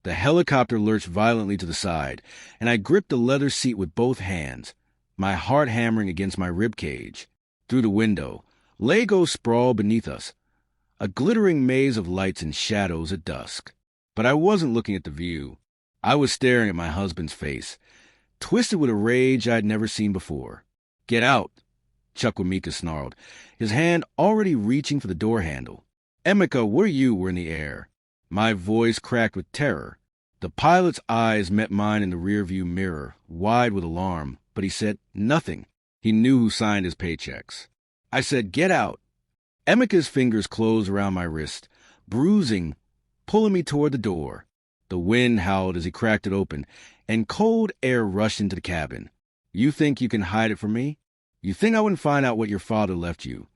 The helicopter lurched violently to the side, and I gripped the leather seat with both hands, my heart hammering against my rib cage. Through the window, Legos sprawled beneath us, a glittering maze of lights and shadows at dusk. But I wasn't looking at the view. I was staring at my husband's face, twisted with a rage I'd never seen before. "Get out," Chukwuemeka snarled, his hand already reaching for the door handle. "Emeka, where you were in the air." My voice cracked with terror. The pilot's eyes met mine in the rearview mirror, wide with alarm, but he said nothing. He knew who signed his paychecks. I said, "Get out." Emeka's fingers closed around my wrist, bruising, pulling me toward the door. The wind howled as he cracked it open, and cold air rushed into the cabin. "You think you can hide it from me? You think I wouldn't find out what your father left you?"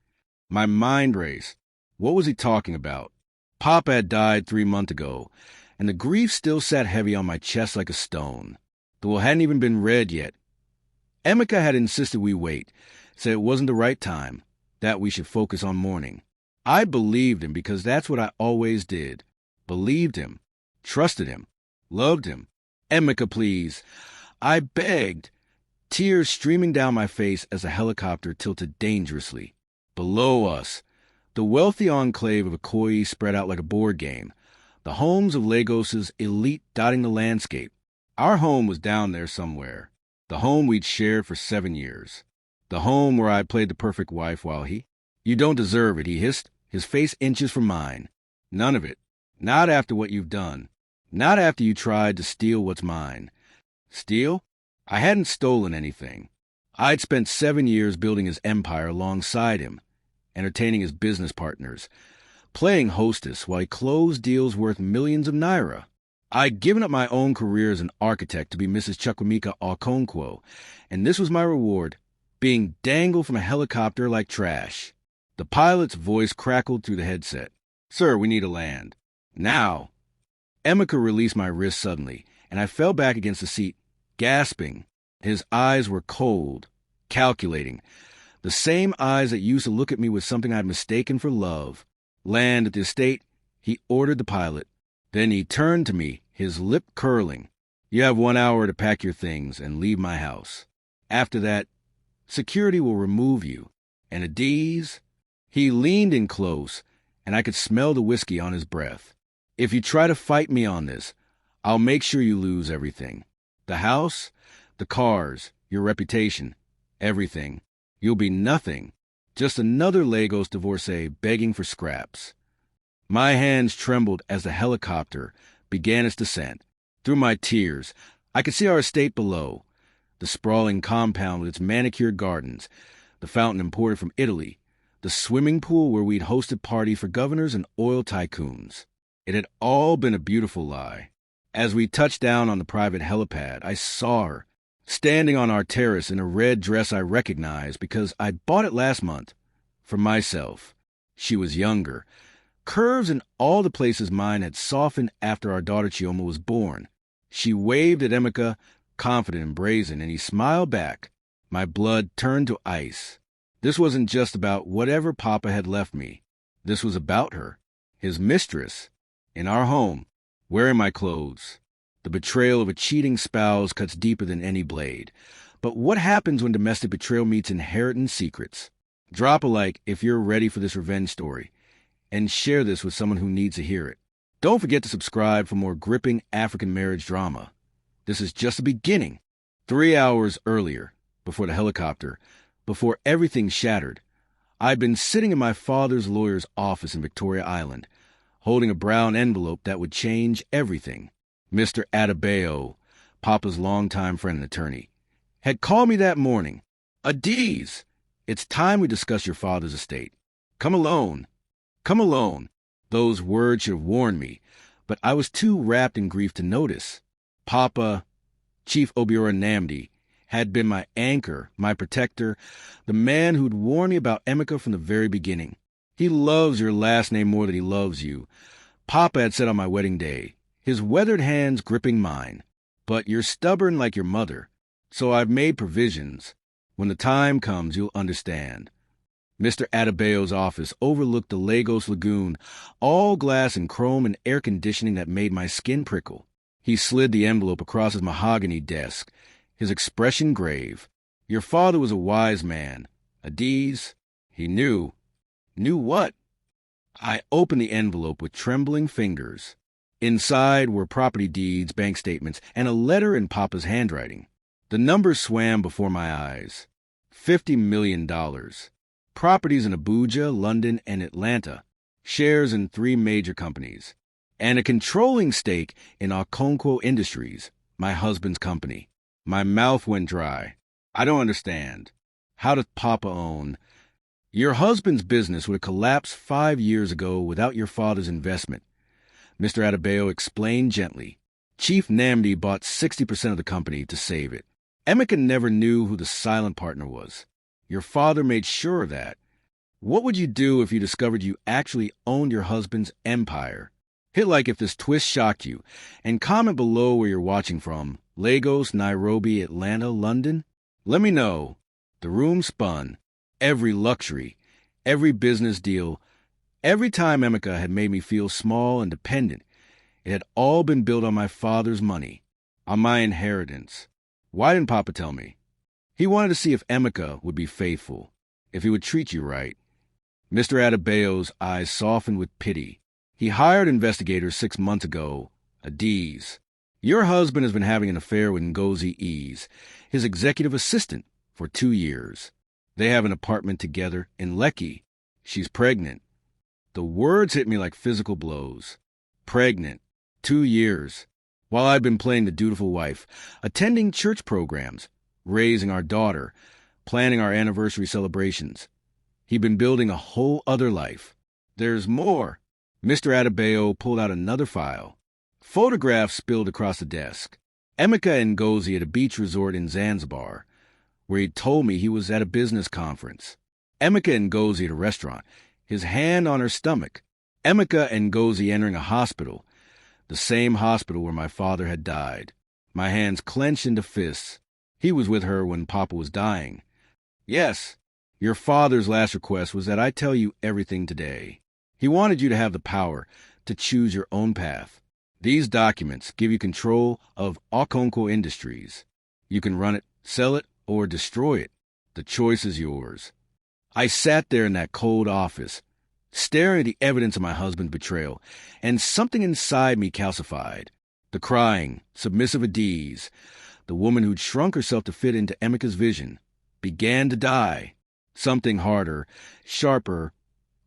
My mind raced. What was he talking about? Papa had died 3 months ago, and the grief still sat heavy on my chest like a stone. The will hadn't even been read yet. Emeka had insisted we wait, said it wasn't the right time, that we should focus on mourning. I believed him because that's what I always did. Believed him, trusted him, loved him. "Emeka, please," I begged, tears streaming down my face as the helicopter tilted dangerously. Below us, the wealthy enclave of Ikoyi spread out like a board game, the homes of Lagos's elite dotting the landscape. Our home was down there somewhere, the home we'd shared for 7 years, the home where I played the perfect wife while he— "You don't deserve it," he hissed, his face inches from mine. "None of it. Not after what you've done. Not after you tried to steal what's mine." Steal? I hadn't stolen anything. I'd spent 7 years building his empire alongside him, entertaining his business partners, playing hostess while he closed deals worth millions of naira. I'd given up my own career as an architect to be Mrs. Chukwuemeka Okonkwo, and this was my reward, being dangled from a helicopter like trash. The pilot's voice crackled through the headset. "Sir, we need to land. Now." Emeka released my wrist suddenly, and I fell back against the seat, gasping. His eyes were cold, calculating, the same eyes that used to look at me with something I'd mistaken for love. "Land at the estate," he ordered the pilot. Then he turned to me, his lip curling. "You have 1 hour to pack your things and leave my house. After that, security will remove you. And Adaeze—" He leaned in close, and I could smell the whiskey on his breath. "If you try to fight me on this, I'll make sure you lose everything. The house, the cars, your reputation, everything. You'll be nothing, just another Lagos divorcee begging for scraps." My hands trembled as the helicopter began its descent. Through my tears, I could see our estate below, the sprawling compound with its manicured gardens, the fountain imported from Italy, the swimming pool where we'd hosted parties for governors and oil tycoons. It had all been a beautiful lie. As we touched down on the private helipad, I saw her, standing on our terrace in a red dress I recognized because I'd bought it last month. For myself. She was younger, curves in all the places mine had softened after our daughter Chioma was born. She waved at Emeka, confident and brazen, and he smiled back. My blood turned to ice. This wasn't just about whatever Papa had left me. This was about her, his mistress, in our home, wearing my clothes. The betrayal of a cheating spouse cuts deeper than any blade. But what happens when domestic betrayal meets inheritance secrets? Drop a like if you're ready for this revenge story, and share this with someone who needs to hear it. Don't forget to subscribe for more gripping African marriage drama. This is just the beginning. 3 hours earlier, before the helicopter, before everything shattered, I'd been sitting in my father's lawyer's office in Victoria Island, holding a brown envelope that would change everything. Mr. Adaeze, Papa's longtime friend and attorney, had called me that morning. "Adaeze, it's time we discuss your father's estate. Come alone. Come alone." Those words should have warned me, but I was too wrapped in grief to notice. Papa, Chief Obiora Nnamdi, had been my anchor, my protector, the man who'd warned me about Emeka from the very beginning. "He loves your last name more than he loves you," Papa had said on my wedding day, his weathered hands gripping mine. "But you're stubborn like your mother, so I've made provisions. When the time comes, you'll understand." Mr. Adabeo's office overlooked the Lagos Lagoon, all glass and chrome and air conditioning that made my skin prickle. He slid the envelope across his mahogany desk, his expression grave. Your father was a wise man. Adaeze, he knew. Knew what? I opened the envelope with trembling fingers. Inside were property deeds, bank statements, and a letter in Papa's handwriting. The numbers swam before my eyes. $50 million. Properties in Abuja, London, and Atlanta. Shares in 3 major companies. And a controlling stake in Okonkwo Industries, my husband's company. My mouth went dry. I don't understand. How does Papa own? Your husband's business would have collapsed 5 years ago without your father's investment. Mr. Adebayo explained gently. Chief Namdi bought 60% of the company to save it. Emeka never knew who the silent partner was. Your father made sure of that. What would you do if you discovered you actually owned your husband's empire? Hit like if this twist shocked you, and comment below where you're watching from. Lagos, Nairobi, Atlanta, London? Let me know. The room spun. Every luxury, every business deal, every time Emeka had made me feel small and dependent, it had all been built on my father's money, on my inheritance. Why didn't Papa tell me? He wanted to see if Emeka would be faithful, if he would treat you right. Mr. Adebayo's eyes softened with pity. He hired investigators 6 months ago. Adaeze. Your husband has been having an affair with Ngozi Ease, his executive assistant, for 2 years. They have an apartment together in Lekki. She's pregnant. The words hit me like physical blows. Pregnant. 2 years. While I'd been playing the dutiful wife, attending church programs, raising our daughter, planning our anniversary celebrations. He'd been building a whole other life. There's more. Mr. Adebayo pulled out another file. Photographs spilled across the desk. Emeka and Ngozi at a beach resort in Zanzibar, where he told me he was at a business conference. Emeka and Ngozi at a restaurant, his hand on her stomach. Emeka and Ngozi entering a hospital, the same hospital where my father had died. My hands clenched into fists. He was with her when Papa was dying. Yes, your father's last request was that I tell you everything today. He wanted you to have the power to choose your own path. These documents give you control of Okonkwo Industries. You can run it, sell it, or destroy it. The choice is yours. I sat there in that cold office, staring at the evidence of my husband's betrayal, and something inside me calcified. The crying, submissive Adaeze, the woman who'd shrunk herself to fit into Emeka's vision, began to die. Something harder, sharper,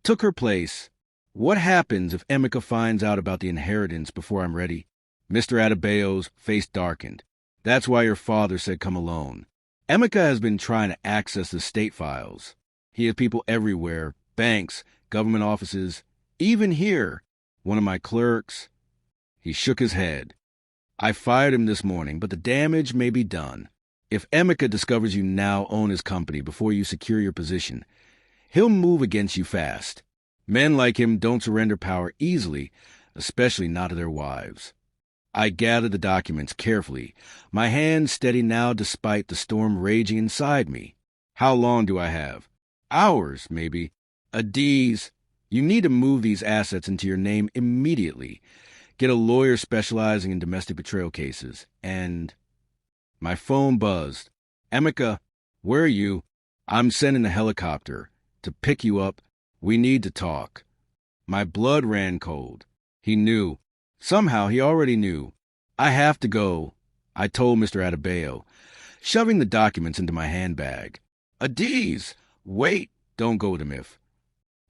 took her place. What happens if Emeka finds out about the inheritance before I'm ready? Mr. Adebayo's face darkened. That's why your father said come alone. Emeka has been trying to access the state files. He has people everywhere, banks, government offices, even here. One of my clerks. He shook his head. I fired him this morning, but the damage may be done. If Emeka discovers you now own his company before you secure your position, he'll move against you fast. Men like him don't surrender power easily, especially not to their wives. I gathered the documents carefully, my hands steady now despite the storm raging inside me. How long do I have? Hours, maybe. Adaeze, you need to move these assets into your name immediately. Get a lawyer specializing in domestic betrayal cases, and... My phone buzzed. Emeka, where are you? I'm sending a helicopter to pick you up. We need to talk. My blood ran cold. He knew. Somehow he already knew. I have to go, I told Mr. Adebayo, shoving the documents into my handbag. Adaeze, wait, don't go to Myth.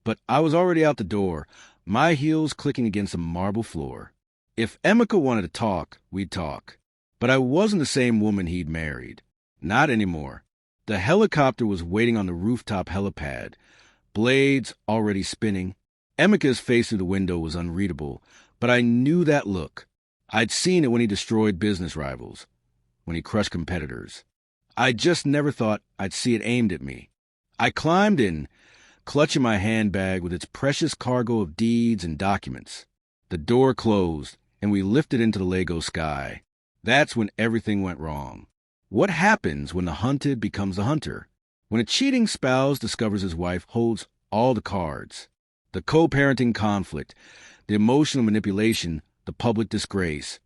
But I was already out the door, my heels clicking against the marble floor. If Emeka wanted to talk, we'd talk. But I wasn't the same woman he'd married. Not anymore. The helicopter was waiting on the rooftop helipad, blades already spinning. Emeka's face through the window was unreadable, but I knew that look. I'd seen it when he destroyed business rivals, when he crushed competitors. I just never thought I'd see it aimed at me. I climbed in, clutching my handbag with its precious cargo of deeds and documents. The door closed, and we lifted into the Lagos sky. That's when everything went wrong. What happens when the hunted becomes the hunter? When a cheating spouse discovers his wife holds all the cards, the co-parenting conflict, the emotional manipulation, the public disgrace,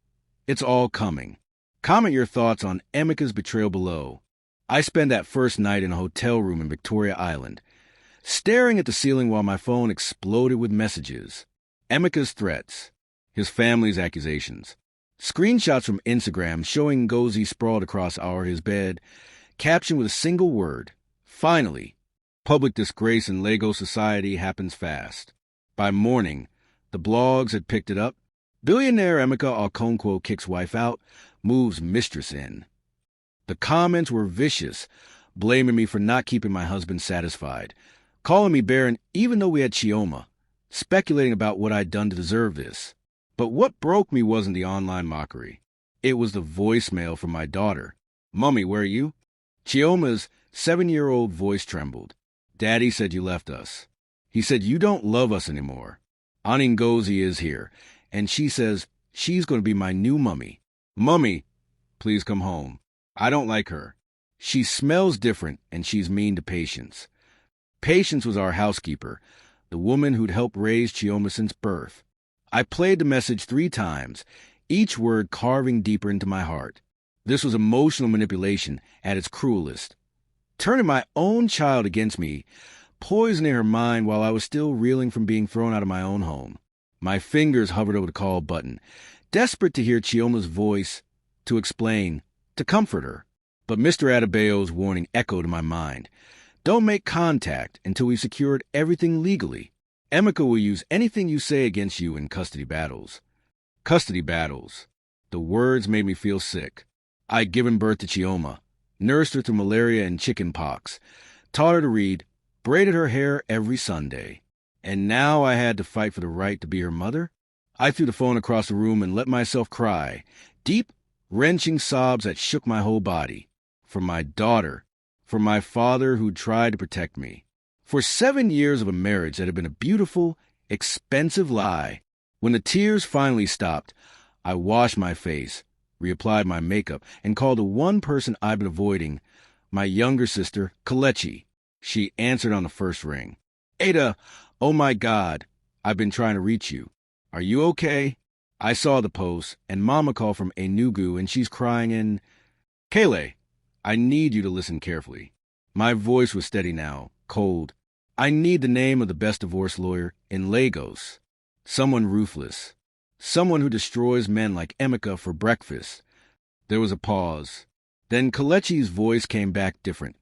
It's all coming. Comment your thoughts on Emeka's betrayal below. I spent that first night in a hotel room in Victoria Island, staring at the ceiling while my phone exploded with messages. Emeka's threats, his family's accusations, screenshots from Instagram showing Ngozi sprawled across his bed, captioned with a single word, "Finally." Public disgrace in Lagos society happens fast. By morning, the blogs had picked it up. Billionaire Emeka Okonkwo kicks wife out, moves mistress in. The comments were vicious, blaming me for not keeping my husband satisfied, calling me barren even though we had Chioma, speculating about what I'd done to deserve this. But what broke me wasn't the online mockery. It was the voicemail from my daughter. "Mummy, where are you?" Chioma's 7-year-old voice trembled. "Daddy said you left us. He said you don't love us anymore. Auntie Ngozi is here, and she says she's going to be my new mummy. Mummy, please come home. I don't like her. She smells different, and she's mean to Patience." Patience was our housekeeper, the woman who'd helped raise Chioma since birth. I played the message 3 times, each word carving deeper into my heart. This was emotional manipulation at its cruelest. Turning my own child against me, poisoning her mind while I was still reeling from being thrown out of my own home. My fingers hovered over the call button, desperate to hear Chioma's voice, to explain, to comfort her. But Mr. Adebayo's warning echoed in my mind. "Don't make contact until we've secured everything legally. Emeka will use anything you say against you in custody battles." Custody battles. The words made me feel sick. I'd given birth to Chioma, nursed her through malaria and chicken pox, taught her to read, braided her hair every Sunday. And now I had to fight for the right to be her mother? I threw the phone across the room and let myself cry, deep, wrenching sobs that shook my whole body. For my daughter, for my father who tried to protect me. For 7 years of a marriage that had been a beautiful, expensive lie. When the tears finally stopped, I washed my face, reapplied my makeup, and called the one person I'd been avoiding, my younger sister, Kelechi. She answered on the first ring. "Ada, oh my God, I've been trying to reach you. Are you okay?" I saw the post, and Mama called from Enugu, and she's crying in, "Kele, I need you to listen carefully." My voice was steady now, cold. "I need the name of the best divorce lawyer in Lagos. Someone ruthless. Someone who destroys men like Emeka for breakfast." There was a pause. Then Kelechi's voice came back different.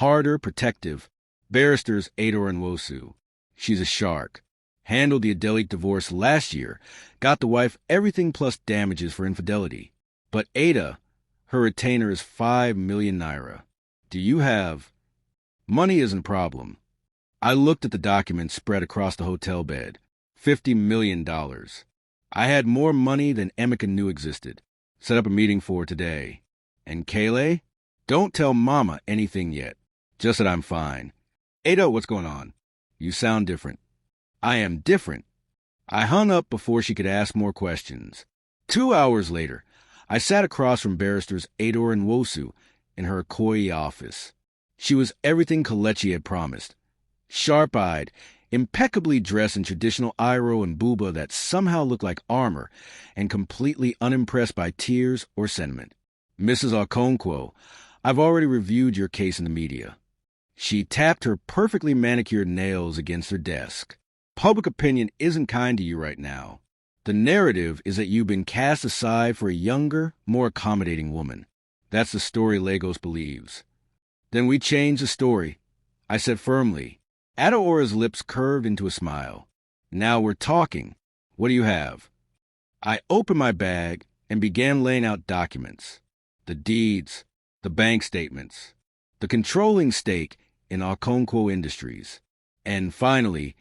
Harder, protective. "Barristers Ada and Wosu. She's a shark. Handled the Adaeze divorce last year. Got the wife everything plus damages for infidelity. But Ada, her retainer is 5 million naira. Do you have... Money isn't a problem." I looked at the documents spread across the hotel bed. $50 million. I had more money than Emeka knew existed. Set up a meeting for today. And Kele? Don't tell Mama anything yet. Just that I'm fine. "Ada, what's going on? You sound different." I am different. I hung up before she could ask more questions. 2 hours later, I sat across from barristers Ador and Wosu in her Ikoyi office. She was everything Kelechi had promised. Sharp-eyed, impeccably dressed in traditional Iro and Buba that somehow looked like armor, and completely unimpressed by tears or sentiment. "Mrs. Okonkwo, I've already reviewed your case in the media." She tapped her perfectly manicured nails against her desk. "Public opinion isn't kind to you right now. The narrative is that you've been cast aside for a younger, more accommodating woman. That's the story Lagos believes." "Then we change the story," I said firmly. Adaora's lips curved into a smile. "Now we're talking. What do you have?" I opened my bag and began laying out documents. The deeds, the bank statements, the controlling stake in Okonkwo Industries, and finally,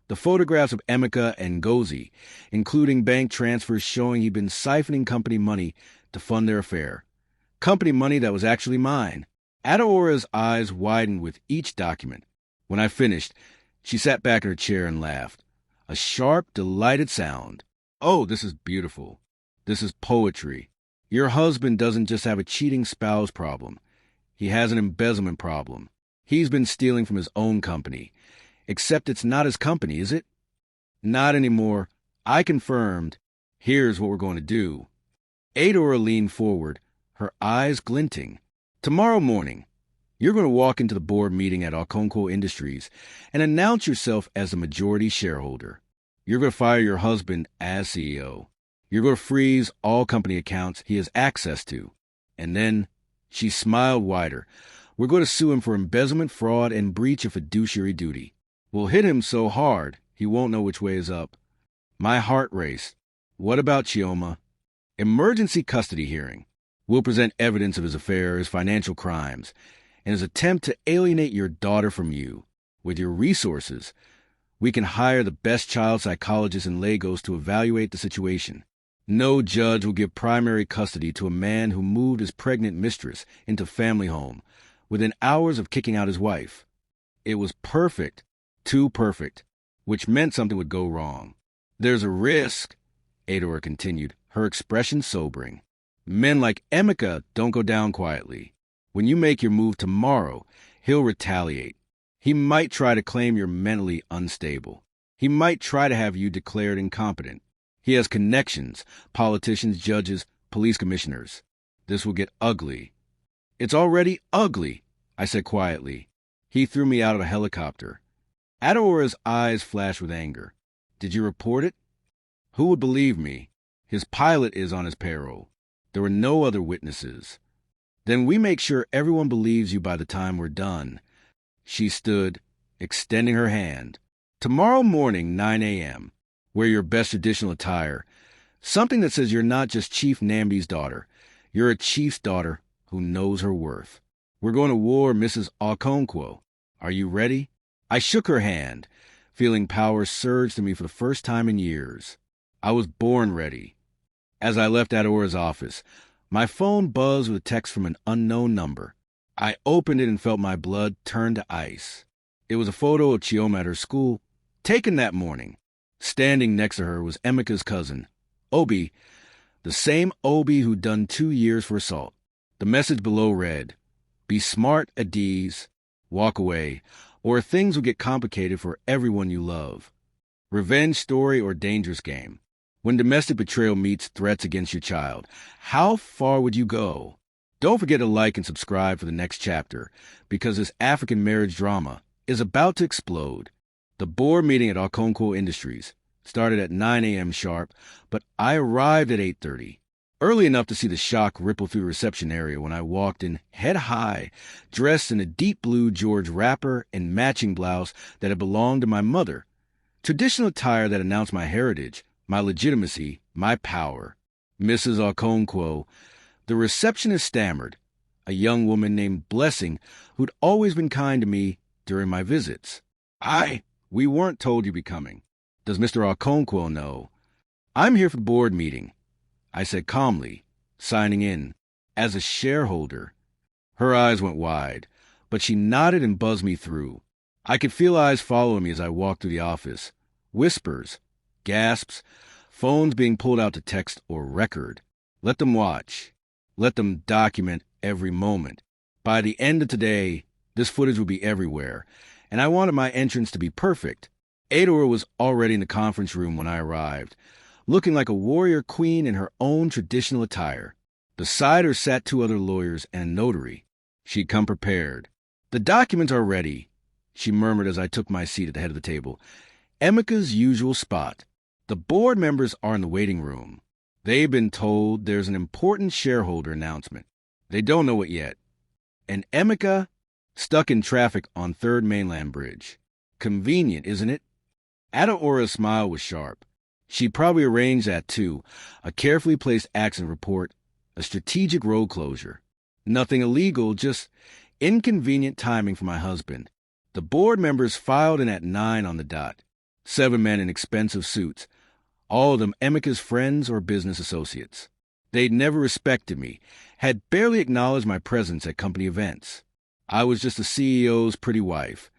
the photographs of Emeka and Ngozi, including bank transfers showing he'd been siphoning company money to fund their affair. Company money that was actually mine. Adaora's eyes widened with each document. When I finished, she sat back in her chair and laughed. A sharp, delighted sound. "Oh, this is beautiful. This is poetry. Your husband doesn't just have a cheating spouse problem. He has an embezzlement problem. He's been stealing from his own company. Except it's not his company, is it?" "Not anymore. I confirmed. Here's what we're going to do." Adora leaned forward, her eyes glinting. Tomorrow morning, you're going to walk into the board meeting at Okonkwo Industries and announce yourself as the majority shareholder. You're going to fire your husband as CEO. You're going to freeze all company accounts he has access to. And then, she smiled wider, we're going to sue him for embezzlement, fraud, and breach of fiduciary duty. We'll hit him so hard, he won't know which way is up. My heart raced. What about Chioma? Emergency custody hearing. We'll present evidence of his affairs, financial crimes, and his attempt to alienate your daughter from you. With your resources, we can hire the best child psychologist in Lagos to evaluate the situation. No judge will give primary custody to a man who moved his pregnant mistress into family home within hours of kicking out his wife. It was perfect, too perfect, which meant something would go wrong. There's a risk, Adora continued, her expression sobering. Men like Emeka don't go down quietly. When you make your move tomorrow, he'll retaliate. He might try to claim you're mentally unstable. He might try to have you declared incompetent. He has connections, politicians, judges, police commissioners. This will get ugly. It's already ugly, I said quietly. He threw me out of a helicopter. Adeora's eyes flashed with anger. Did you report it? Who would believe me? His pilot is on his payroll. There were no other witnesses. Then we make sure everyone believes you by the time we're done. She stood, extending her hand. Tomorrow morning, 9 a.m., wear your best traditional attire. Something that says you're not just Chief Nambi's daughter. You're a chief's daughter who knows her worth. We're going to war, Mrs. Okonkwo. Are you ready? I shook her hand, feeling power surge to me for the first time in years. I was born ready. As I left Adora's office, my phone buzzed with a text from an unknown number. I opened it and felt my blood turn to ice. It was a photo of Chioma at her school, taken that morning. Standing next to her was Emeka's cousin, Obi, the same Obi who'd done 2 years for assault. The message below read, "Be smart, Adaeze. Walk away, or things will get complicated for everyone you love. Revenge story or dangerous game. When domestic betrayal meets threats against your child, how far would you go? Don't forget to like and subscribe for the next chapter, because this African marriage drama is about to explode." The board meeting at Okonkwo Industries started at 9 a.m. sharp, but I arrived at 8:30, early enough to see the shock ripple through the reception area when I walked in head high, dressed in a deep blue George wrapper and matching blouse that had belonged to my mother. Traditional attire that announced my heritage, my legitimacy, my power. Mrs. Okonkwo, the receptionist, stammered, a young woman named Blessing who'd always been kind to me during my visits. We weren't told you'd be coming. Does Mr. Okonkwo know? I'm here for the board meeting, I said calmly, signing in. As a shareholder. Her eyes went wide, but she nodded and buzzed me through. I could feel eyes following me as I walked through the office. Whispers, gasps, phones being pulled out to text or record. Let them watch. Let them document every moment. By the end of today, this footage would be everywhere, and I wanted my entrance to be perfect. Adora was already in the conference room when I arrived, looking like a warrior queen in her own traditional attire. Beside her sat 2 other lawyers and a notary. She'd come prepared. "The documents are ready," she murmured as I took my seat at the head of the table. Emeka's usual spot. The board members are in the waiting room. They've been told there's an important shareholder announcement. They don't know it yet. And Emeka, stuck in traffic on 3rd Mainland Bridge. Convenient, isn't it? Adeora's smile was sharp. She probably arranged that too. A carefully placed accident report, a strategic road closure. Nothing illegal, just inconvenient timing for my husband. The board members filed in at 9 on the dot. 7 men in expensive suits, all of them Emeka's friends or business associates. They'd never respected me, had barely acknowledged my presence at company events. I was just the CEO's pretty wife,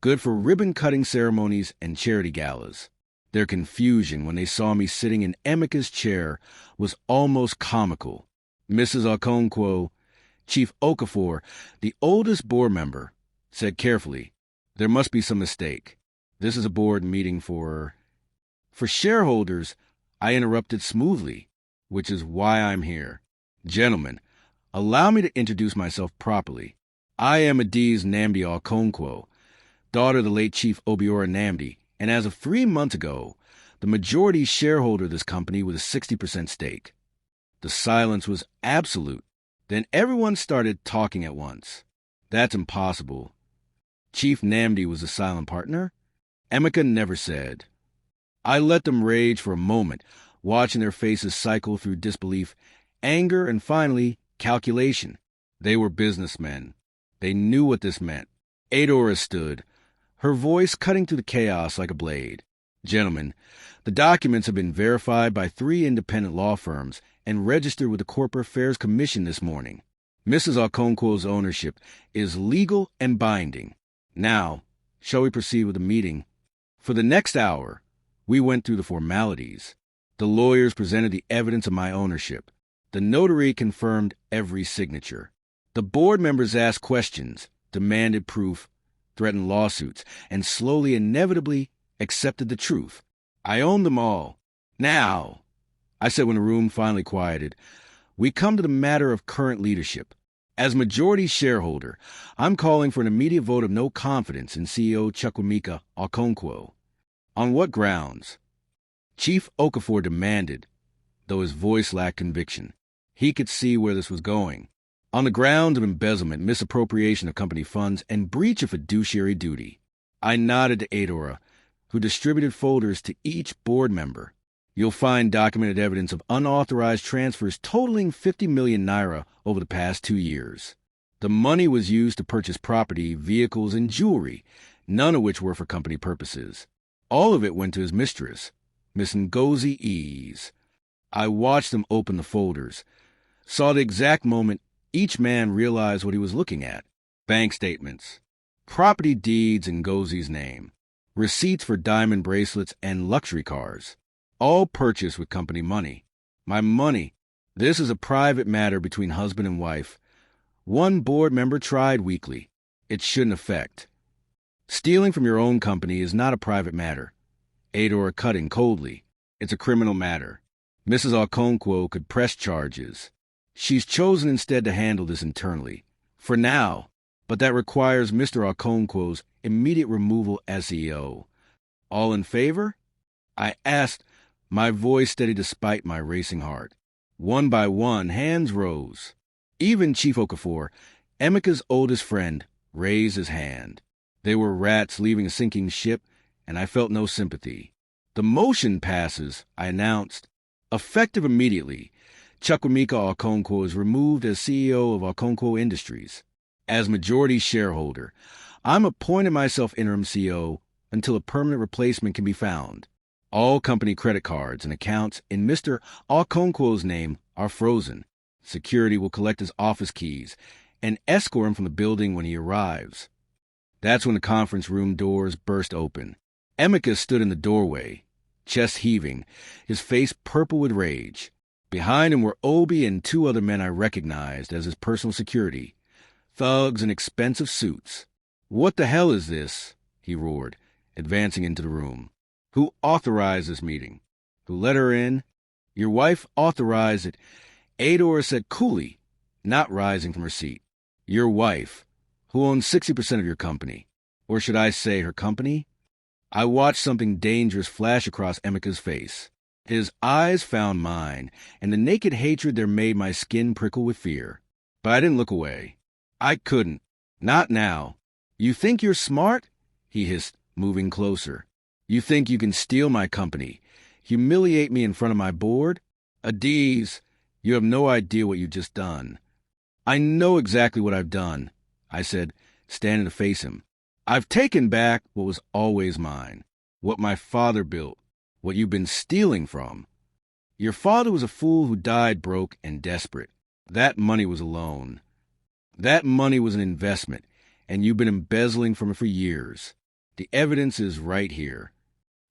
good for ribbon-cutting ceremonies and charity galas. Their confusion when they saw me sitting in Emeka's chair was almost comical. Mrs. Okonkwo, Chief Okafor, the oldest board member, said carefully, "There must be some mistake. This is a board meeting for shareholders." I interrupted smoothly. which is why I'm here. Gentlemen, allow me to introduce myself properly. I am Adaeze Nnamdi Okonkwo, daughter of the late Chief Obiora Nnamdi, and as of 3 months ago, the majority shareholder of this company with a 60% stake. The silence was absolute. Then everyone started talking at once. That's impossible. Chief Nnamdi was a silent partner? Emeka never said. I let them rage for a moment, watching their faces cycle through disbelief, anger, and finally, calculation. They were businessmen. They knew what this meant. Adaeze stood, her voice cutting through the chaos like a blade. Gentlemen, the documents have been verified by 3 independent law firms and registered with the Corporate Affairs Commission this morning. Mrs. Okonkwo's ownership is legal and binding. Now, shall we proceed with the meeting? For the next hour, we went through the formalities. The lawyers presented the evidence of my ownership. The notary confirmed every signature. The board members asked questions, demanded proof, threatened lawsuits, and slowly, inevitably, accepted the truth. I owned them all. Now, I said when the room finally quieted, we come to the matter of current leadership. As majority shareholder, I'm calling for an immediate vote of no confidence in CEO Chukwuemeka Okonkwo. On what grounds? Chief Okafor demanded, though his voice lacked conviction. He could see where this was going. On the grounds of embezzlement, misappropriation of company funds, and breach of fiduciary duty. I nodded to Adaeze, who distributed folders to each board member. You'll find documented evidence of unauthorized transfers totaling 50 million naira over the past 2 years. The money was used to purchase property, vehicles, and jewelry, none of which were for company purposes. All of it went to his mistress, Miss Adaeze. I watched them open the folders, saw the exact moment each man realized what he was looking at. Bank statements, property deeds in Ngozi's name, receipts for diamond bracelets and luxury cars, all purchased with company money. My money. This is a private matter between husband and wife. One board member tried weekly. It shouldn't affect. Stealing from your own company is not a private matter. Adaeze cut in coldly. It's a criminal matter. Mrs. Okonkwo could press charges. She's chosen instead to handle this internally. For now. But that requires Mr. Okonkwo's immediate removal as CEO. All in favor? I asked, my voice steady despite my racing heart. One by one, hands rose. Even Chief Okafor, Emeka's oldest friend, raised his hand. They were rats leaving a sinking ship, and I felt no sympathy. The motion passes, I announced. Effective immediately, Chukwuemeka Okonkwo is removed as CEO of Okonkwo Industries. As majority shareholder, I'm appointing myself interim CEO until a permanent replacement can be found. All company credit cards and accounts in Mr. Okonkwo's name are frozen. Security will collect his office keys and escort him from the building when he arrives. That's when the conference room doors burst open. Emeka stood in the doorway, chest heaving, his face purple with rage. Behind him were Obi and 2 other men I recognized as his personal security, thugs in expensive suits. "What the hell is this?" he roared, advancing into the room. "Who authorized this meeting? Who let her in?" "Your wife authorized it," Adaeze said coolly, not rising from her seat. "Your wife, who owns 60% of your company. Or should I say her company?" I watched something dangerous flash across Emeka's face. His eyes found mine, and the naked hatred there made my skin prickle with fear. But I didn't look away. I couldn't. Not now. "You think you're smart?" he hissed, moving closer. "You think you can steal my company, humiliate me in front of my board? Adaeze, you have no idea what you've just done." "I know exactly what I've done," I said, standing to face him. "I've taken back what was always mine, what my father built, what you've been stealing from. Your father was a fool who died broke and desperate. That money was a loan. That money was an investment, and you've been embezzling from it for years. The evidence is right here."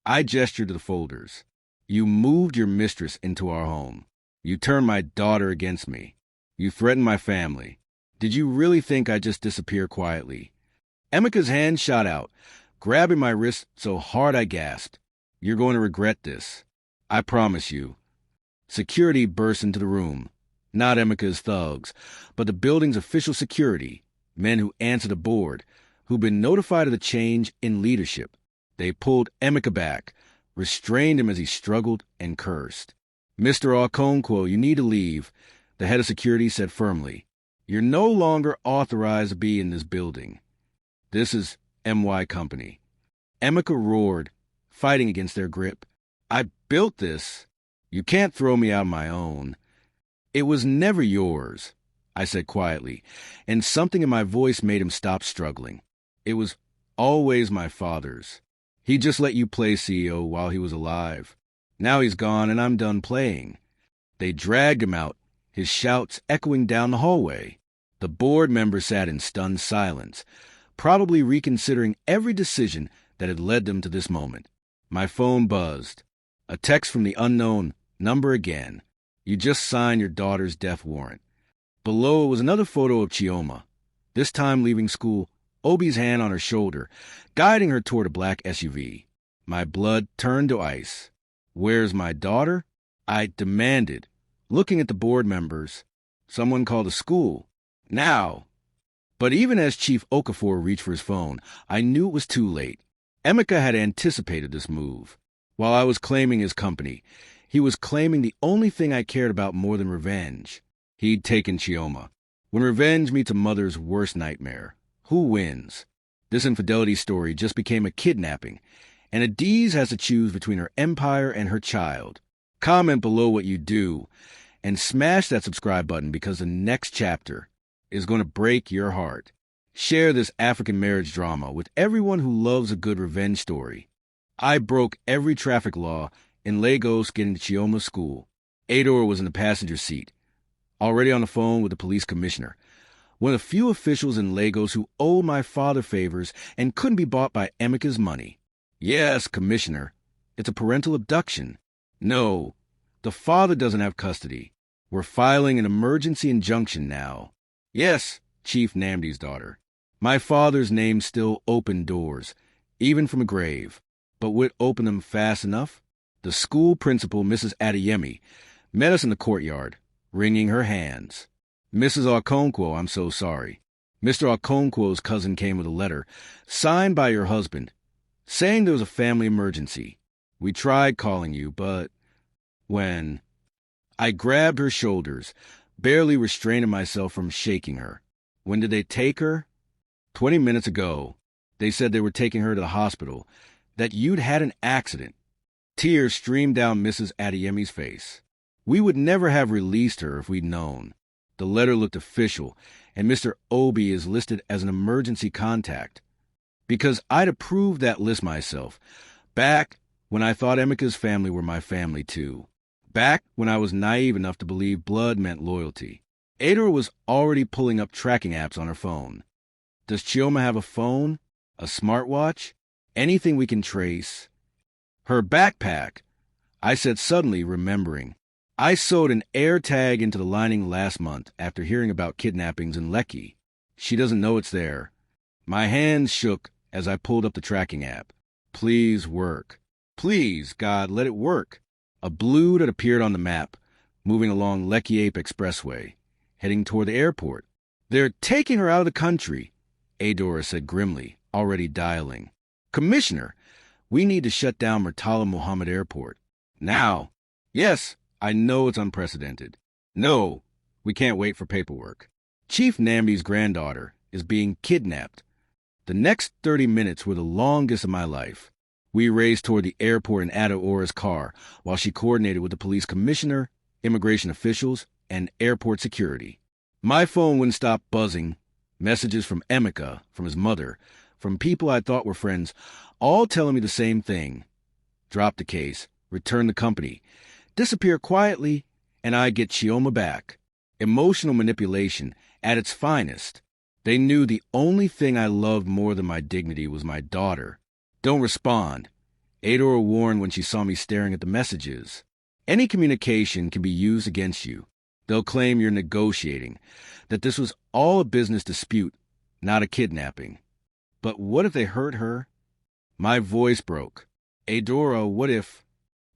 I gestured to the folders. "You moved your mistress into our home. You turned my daughter against me. You threatened my family. Did you really think I'd just disappear quietly?" Emeka's hand shot out, grabbing my wrist so hard I gasped. "You're going to regret this. I promise you." Security burst into the room. Not Emeka's thugs, but the building's official security, men who answered the board, who'd been notified of the change in leadership. They pulled Emeka back, restrained him as he struggled and cursed. "Mr. Okonkwo, you need to leave," the head of security said firmly. "You're no longer authorized to be in this building. This is MY Company." Emeka roared, fighting against their grip. "I built this. You can't throw me out on my own." "It was never yours," I said quietly, and something in my voice made him stop struggling. "It was always my father's. He just let you play CEO while he was alive. Now he's gone and I'm done playing." They dragged him out, his shouts echoing down the hallway. The board members sat in stunned silence, probably reconsidering every decision that had led them to this moment. My phone buzzed. A text from the unknown number again. "You just signed your daughter's death warrant." Below was another photo of Chioma, this time leaving school, Obi's hand on her shoulder, guiding her toward a black SUV. My blood turned to ice. "Where's my daughter?" I demanded, looking at the board members. "Someone call the school. Now." But even as Chief Okafor reached for his phone, I knew it was too late. Emeka had anticipated this move. While I was claiming his company, he was claiming the only thing I cared about more than revenge. He'd taken Chioma. When revenge meets a mother's worst nightmare, who wins? This infidelity story just became a kidnapping, and Adaeze has to choose between her empire and her child. Comment below what you do, and smash that subscribe button because the next chapter is going to break your heart. Share this African marriage drama with everyone who loves a good revenge story. I broke every traffic law in Lagos getting to Chioma School. Adaeze was in the passenger seat, already on the phone with the police commissioner, one of the few officials in Lagos who owed my father favors and couldn't be bought by Emeka's money. "Yes, Commissioner, it's a parental abduction." "No, the father doesn't have custody. We're filing an emergency injunction now." "Yes, Chief Namdi's daughter. My father's name still opened doors, even from a grave. But would it open them fast enough? The school principal, Mrs. Adeyemi, met us in the courtyard, wringing her hands. "Mrs. Okonkwo, I'm so sorry. Mr. Okonkwo's cousin came with a letter, signed by your husband, saying there was a family emergency. We tried calling you, but when..." I grabbed her shoulders, barely restraining myself from shaking her. "When did they take her?" 20 minutes ago. They said they were taking her to the hospital, that you'd had an accident." Tears streamed down Mrs. Adeyemi's face. "We would never have released her if we'd known." The letter looked official, and Mr. Obi is listed as an emergency contact. Because I'd approved that list myself, back when I thought Emeka's family were my family too. Back when I was naive enough to believe blood meant loyalty. Adaeze was already pulling up tracking apps on her phone. Does Chioma have a phone? A smartwatch? Anything we can trace? "Her backpack," I said, suddenly remembering. I sewed an air tag into the lining last month after hearing about kidnappings in Lekki. She doesn't know it's there. My hands shook as I pulled up the tracking app. Please work. Please, God, let it work. A blue that appeared on the map, moving along Lekki Ape Expressway, heading toward the airport. "They're taking her out of the country," Adaeze said grimly, already dialing. "Commissioner, we need to shut down Murtala Muhammad Airport. Now." "Yes, I know it's unprecedented." "No, we can't wait for paperwork. Chief Namdi's granddaughter is being kidnapped." The next 30 minutes were the longest of my life. We raced toward the airport in Adaora's car while she coordinated with the police commissioner, immigration officials, and airport security. My phone wouldn't stop buzzing. Messages from Emeka, from his mother, from people I thought were friends, all telling me the same thing. Drop the case, return the company, disappear quietly, and I get Chioma back. Emotional manipulation at its finest. They knew the only thing I loved more than my dignity was my daughter. "Don't respond," Adaeze warned when she saw me staring at the messages. "Any communication can be used against you. They'll claim you're negotiating, that this was all a business dispute, not a kidnapping. But what if they hurt her?" My voice broke. "Adaeze, what if..."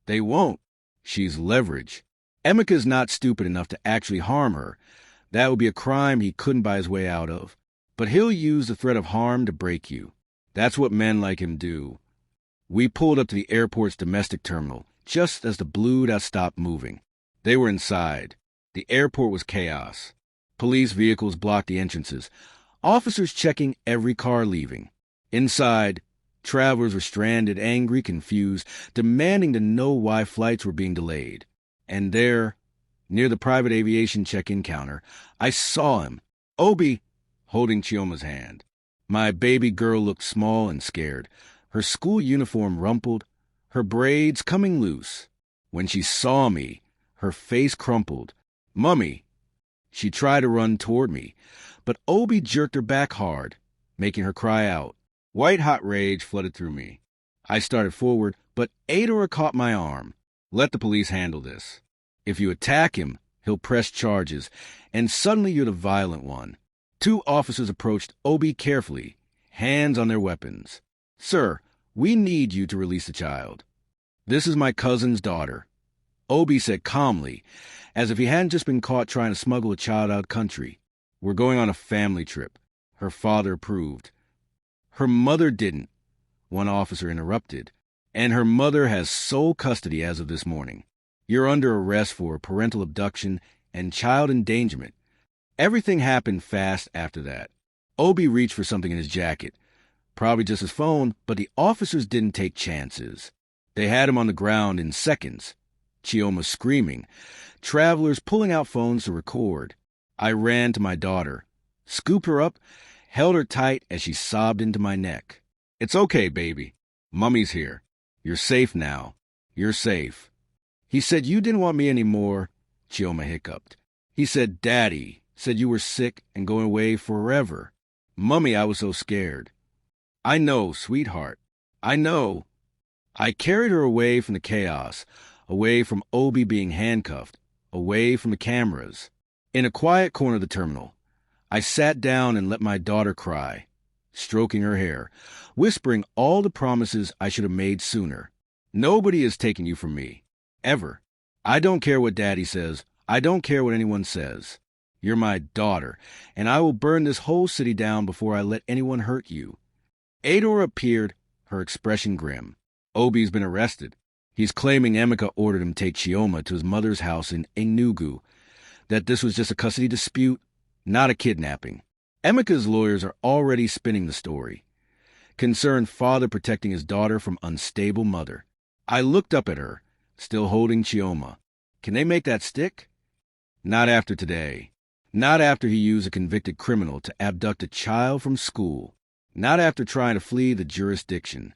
"They won't. She's leverage." Emeka is not stupid enough to actually harm her. That would be a crime he couldn't buy his way out of. But he'll use the threat of harm to break you. That's what men like him do. We pulled up to the airport's domestic terminal, just as the Blue Dot stopped moving. They were inside. The airport was chaos. Police vehicles blocked the entrances, officers checking every car leaving. Inside, travelers were stranded, angry, confused, demanding to know why flights were being delayed. And there, near the private aviation check-in counter, I saw him, Obi, holding Chioma's hand. My baby girl looked small and scared, her school uniform rumpled, her braids coming loose. When she saw me, her face crumpled. "Mummy!" She tried to run toward me, but Obi jerked her back hard, making her cry out. White-hot rage flooded through me. I started forward, but Adora caught my arm. "Let the police handle this. If you attack him, he'll press charges, and suddenly you're the violent one." 2 officers approached Obi carefully, hands on their weapons. "Sir, we need you to release the child. This is my cousin's daughter," Obi said calmly, as if he hadn't just been caught trying to smuggle a child out country. "We're going on a family trip," her father approved. "Her mother didn't," one officer interrupted, "and her mother has sole custody as of this morning. You're under arrest for parental abduction and child endangerment." Everything happened fast after that. Obi reached for something in his jacket, probably just his phone, but the officers didn't take chances. They had him on the ground in seconds. Chioma screaming, travelers pulling out phones to record. I ran to my daughter, scooped her up, held her tight as she sobbed into my neck. "It's okay, baby. Mummy's here. You're safe now. You're safe." "He said you didn't want me anymore," Chioma hiccuped. "He said Daddy said you were sick and going away forever. Mummy, I was so scared." "I know, sweetheart. I know." I carried her away from the chaos, away from Obi being handcuffed, away from the cameras. In a quiet corner of the terminal, I sat down and let my daughter cry, stroking her hair, whispering all the promises I should have made sooner. "Nobody is taking you from me. Ever. I don't care what Daddy says. I don't care what anyone says. You're my daughter, and I will burn this whole city down before I let anyone hurt you." Adora appeared, her expression grim. "Obi's been arrested. He's claiming Emeka ordered him to take Chioma to his mother's house in Enugu, that this was just a custody dispute, not a kidnapping." Emeka's lawyers are already spinning the story. Concerned father protecting his daughter from unstable mother. I looked up at her, still holding Chioma. Can they make that stick? Not after today. Not after he used a convicted criminal to abduct a child from school. Not after trying to flee the jurisdiction.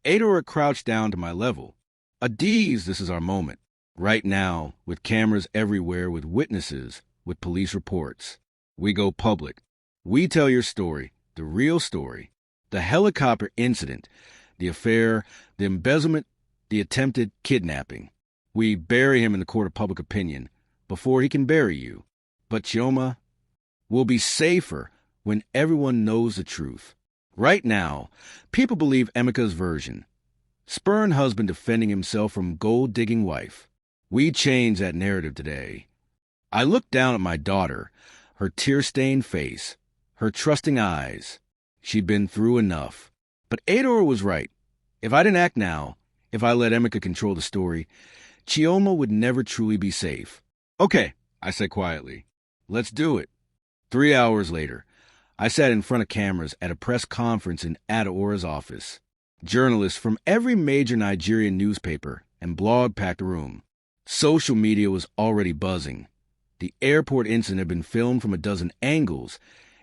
Adora crouched down to my level. "Adaeze, this is our moment. Right now, with cameras everywhere, with witnesses, with police reports. We go public. We tell your story, the real story. The helicopter incident, the affair, the embezzlement, the attempted kidnapping. We bury him in the court of public opinion before he can bury you. But Chioma will be safer when everyone knows the truth. Right now, people believe Emeka's version. Spurned husband defending himself from gold-digging wife. We change that narrative today." I looked down at my daughter, her tear-stained face, her trusting eyes. She'd been through enough. But Adora was right. If I didn't act now, if I let Emeka control the story, Chioma would never truly be safe. "Okay," I said quietly. "Let's do it." 3 hours later, I sat in front of cameras at a press conference in Adaora's office. Journalists from every major Nigerian newspaper and blog packed the room. Social media was already buzzing. The airport incident had been filmed from a dozen angles,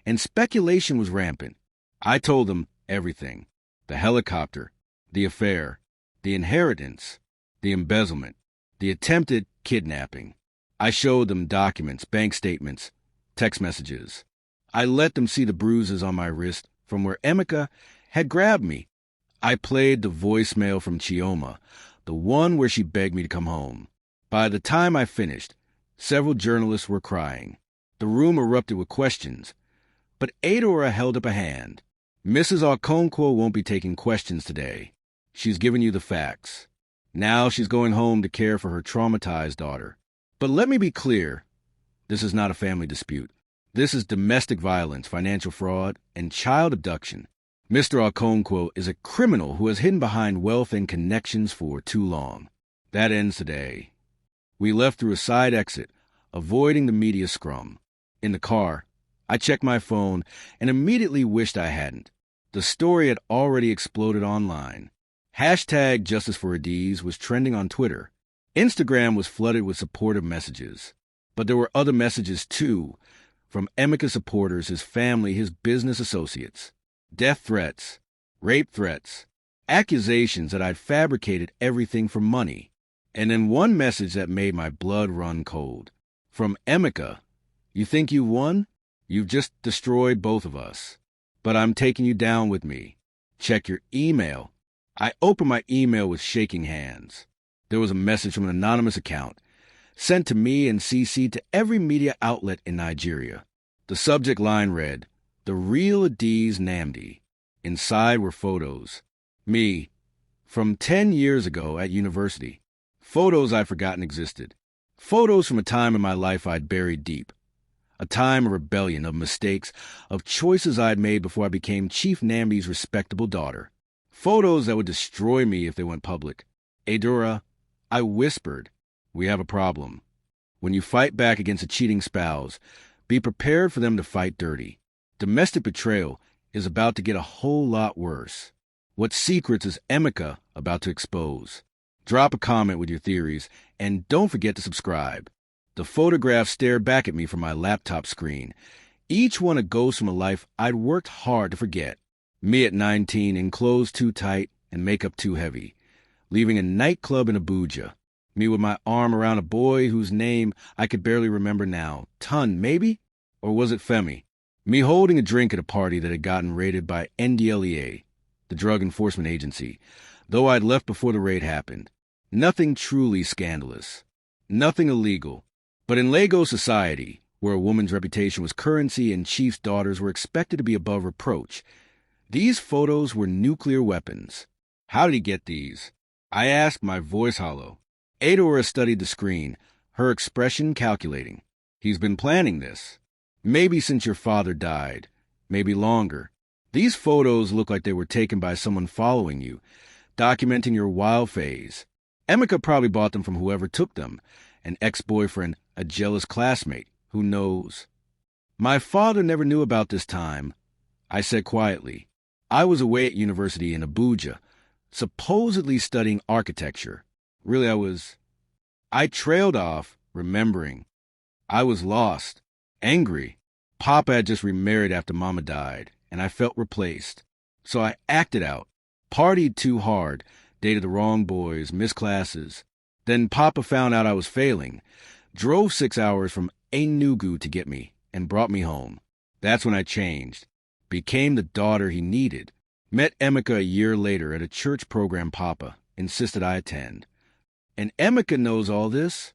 and speculation was rampant. I told them everything. The helicopter, the affair, the inheritance, the embezzlement, the attempted kidnapping. I showed them documents, bank statements, text messages. I let them see the bruises on my wrist from where Emeka had grabbed me. I played the voicemail from Chioma, the one where she begged me to come home. By the time I finished, several journalists were crying. The room erupted with questions, but Adora held up a hand. "Mrs. Okonkwo won't be taking questions today. She's given you the facts. Now she's going home to care for her traumatized daughter. But let me be clear, this is not a family dispute. This is domestic violence, financial fraud, and child abduction. Mr. Okonkwo is a criminal who has hidden behind wealth and connections for too long. That ends today. We left through a side exit, avoiding the media scrum. In the car, I checked my phone and immediately wished I hadn't. The story had already exploded online. Hashtag Justice for Adaeze was trending on Twitter. Instagram was flooded with supportive messages. But there were other messages too, from Emeka supporters, his family, his business associates. Death threats, rape threats, accusations that I'd fabricated everything for money. And then one message that made my blood run cold. From Emeka, "You think you won? You've just destroyed both of us. But I'm taking you down with me. Check your email." I opened my email with shaking hands. There was a message from an anonymous account, sent to me and CC'd to every media outlet in Nigeria. The subject line read, "The real Adaeze Nnamdi." Inside were photos. Me, from 10 years ago at university. Photos I'd forgotten existed. Photos from a time in my life I'd buried deep. A time of rebellion, of mistakes, of choices I'd made before I became Chief Nnamdi's respectable daughter. Photos that would destroy me if they went public. "Adora," I whispered, "we have a problem. When you fight back against a cheating spouse, be prepared for them to fight dirty. Domestic betrayal is about to get a whole lot worse. What secrets is Emeka about to expose?" Drop a comment with your theories, and don't forget to subscribe. The photographs stared back at me from my laptop screen, each one a ghost from a life I'd worked hard to forget. Me at 19 in clothes too tight and makeup too heavy, leaving a nightclub in Abuja. Me with my arm around a boy whose name I could barely remember now. Tun, maybe? Or was it Femi? Me holding a drink at a party that had gotten raided by NDLEA, the Drug Enforcement Agency, though I'd left before the raid happened. Nothing truly scandalous. Nothing illegal. But in Lagos society, where a woman's reputation was currency and chiefs' daughters were expected to be above reproach, these photos were nuclear weapons. How did he get these? I asked, my voice hollow. Adora studied the screen, her expression calculating. He's been planning this. Maybe since your father died. Maybe longer. These photos look like they were taken by someone following you, documenting your wild phase. Emeka probably bought them from whoever took them, an ex-boyfriend, a jealous classmate, who knows. My father never knew about this time, I said quietly. I was away at university in Abuja, supposedly studying architecture. Really, I trailed off, remembering. I was lost, angry. Papa had just remarried after Mama died, and I felt replaced. So I acted out, partied too hard, dated the wrong boys, missed classes. Then Papa found out I was failing, drove 6 hours from Enugu to get me, and brought me home. That's when I changed, became the daughter he needed. Met Emeka a year later at a church program Papa insisted I attend. And Emeka knows all this.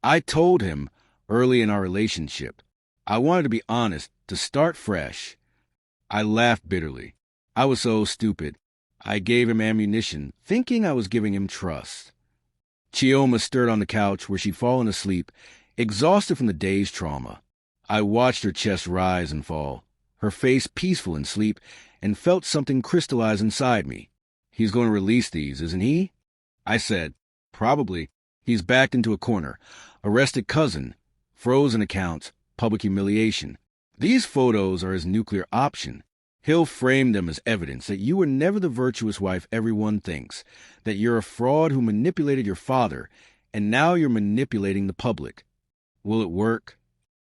I told him early in our relationship. I wanted to be honest, to start fresh. I laughed bitterly. I was so stupid. I gave him ammunition, thinking I was giving him trust. Chioma stirred on the couch where she'd fallen asleep, exhausted from the day's trauma. I watched her chest rise and fall, her face peaceful in sleep, and felt something crystallize inside me. He's going to release these, isn't he? I said, probably. He's backed into a corner. Arrested cousin, frozen accounts, public humiliation. These photos are his nuclear option. He'll frame them as evidence that you were never the virtuous wife everyone thinks, that you're a fraud who manipulated your father, and now you're manipulating the public. Will it work?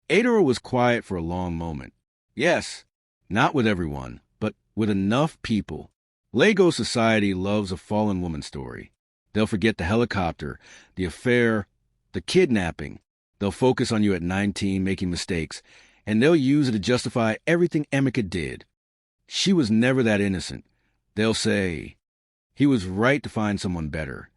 Adora was quiet for a long moment. Yes, not with everyone, but with enough people. Lagos society loves a fallen woman story. They'll forget the helicopter, the affair, the kidnapping. They'll focus on you at 19 making mistakes, and they'll use it to justify everything Emeka did. She was never that innocent. They'll say, he was right to find someone better.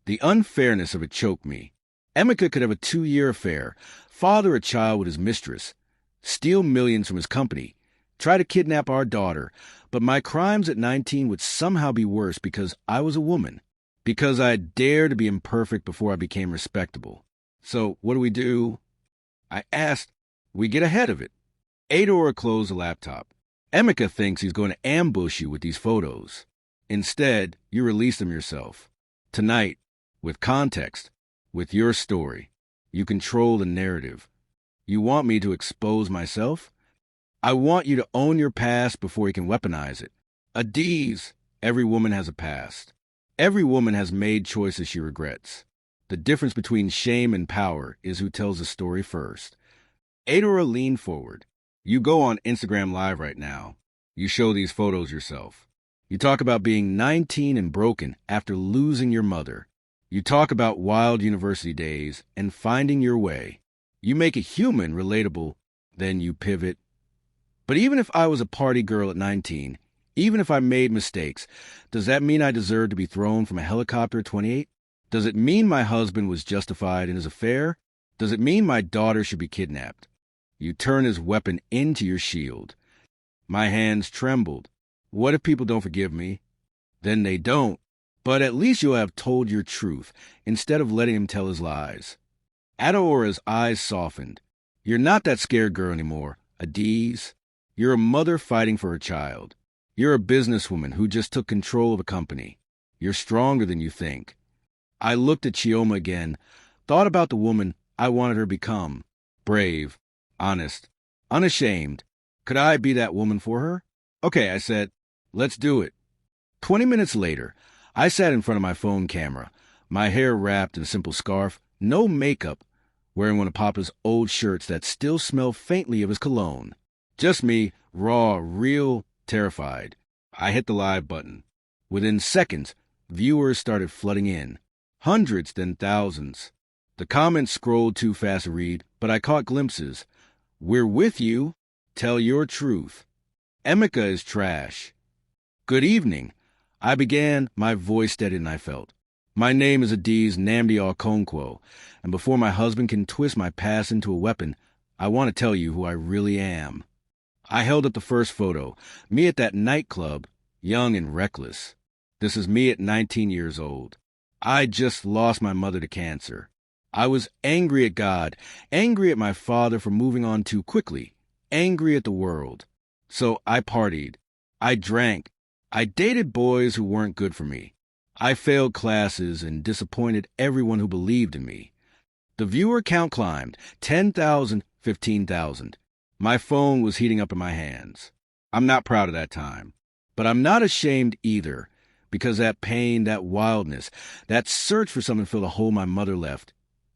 The unfairness of it choked me. Emeka could have a 2-year affair, father a child with his mistress, steal millions from his company, try to kidnap our daughter, but my crimes at 19 would somehow be worse because I was a woman, because I dared to be imperfect before I became respectable. So what do we do? I asked. We get ahead of it. Adora closed the laptop. Emeka thinks he's going to ambush you with these photos. Instead, you release them yourself. Tonight, with context, with your story. You control the narrative. You want me to expose myself? I want you to own your past before you can weaponize it. Adaeze, every woman has a past. Every woman has made choices she regrets. The difference between shame and power is who tells the story first. Adora leaned forward. You go on Instagram Live right now. You show these photos yourself. You talk about being 19 and broken after losing your mother. You talk about wild university days and finding your way. You make a human relatable, then you pivot. But even if I was a party girl at 19, even if I made mistakes, does that mean I deserve to be thrown from a helicopter at 28? Does it mean my husband was justified in his affair? Does it mean my daughter should be kidnapped? You turn his weapon into your shield. My hands trembled. What if people don't forgive me? Then they don't. But at least you'll have told your truth instead of letting him tell his lies. Adora's eyes softened. You're not that scared girl anymore, Adaeze. You're a mother fighting for her child. You're a businesswoman who just took control of a company. You're stronger than you think. I looked at Chioma again, thought about the woman I wanted her to become. Brave, honest, unashamed. Could I be that woman for her? Okay, I said, let's do it. 20 minutes later, I sat in front of my phone camera, my hair wrapped in a simple scarf, no makeup, wearing one of Papa's old shirts that still smelled faintly of his cologne. Just me, raw, real, terrified. I hit the live button. Within seconds, viewers started flooding in. Hundreds, then thousands. The comments scrolled too fast to read, but I caught glimpses. We're with you. Tell your truth. Emeka is trash. Good evening. I began, my voice steadied, I felt. My name is Adaeze Nnamdi Okonkwo, and before my husband can twist my past into a weapon, I want to tell you who I really am. I held up the first photo, me at that nightclub, young and reckless. This is me at 19 years old. I just lost my mother to cancer. I was angry at God, angry at my father for moving on too quickly, angry at the world. So I partied. I drank. I dated boys who weren't good for me. I failed classes and disappointed everyone who believed in me. The viewer count climbed, 10,000, 15,000. My phone was heating up in my hands. I'm not proud of that time. But I'm not ashamed either, because that pain, that wildness, that search for something to fill the hole my mother left,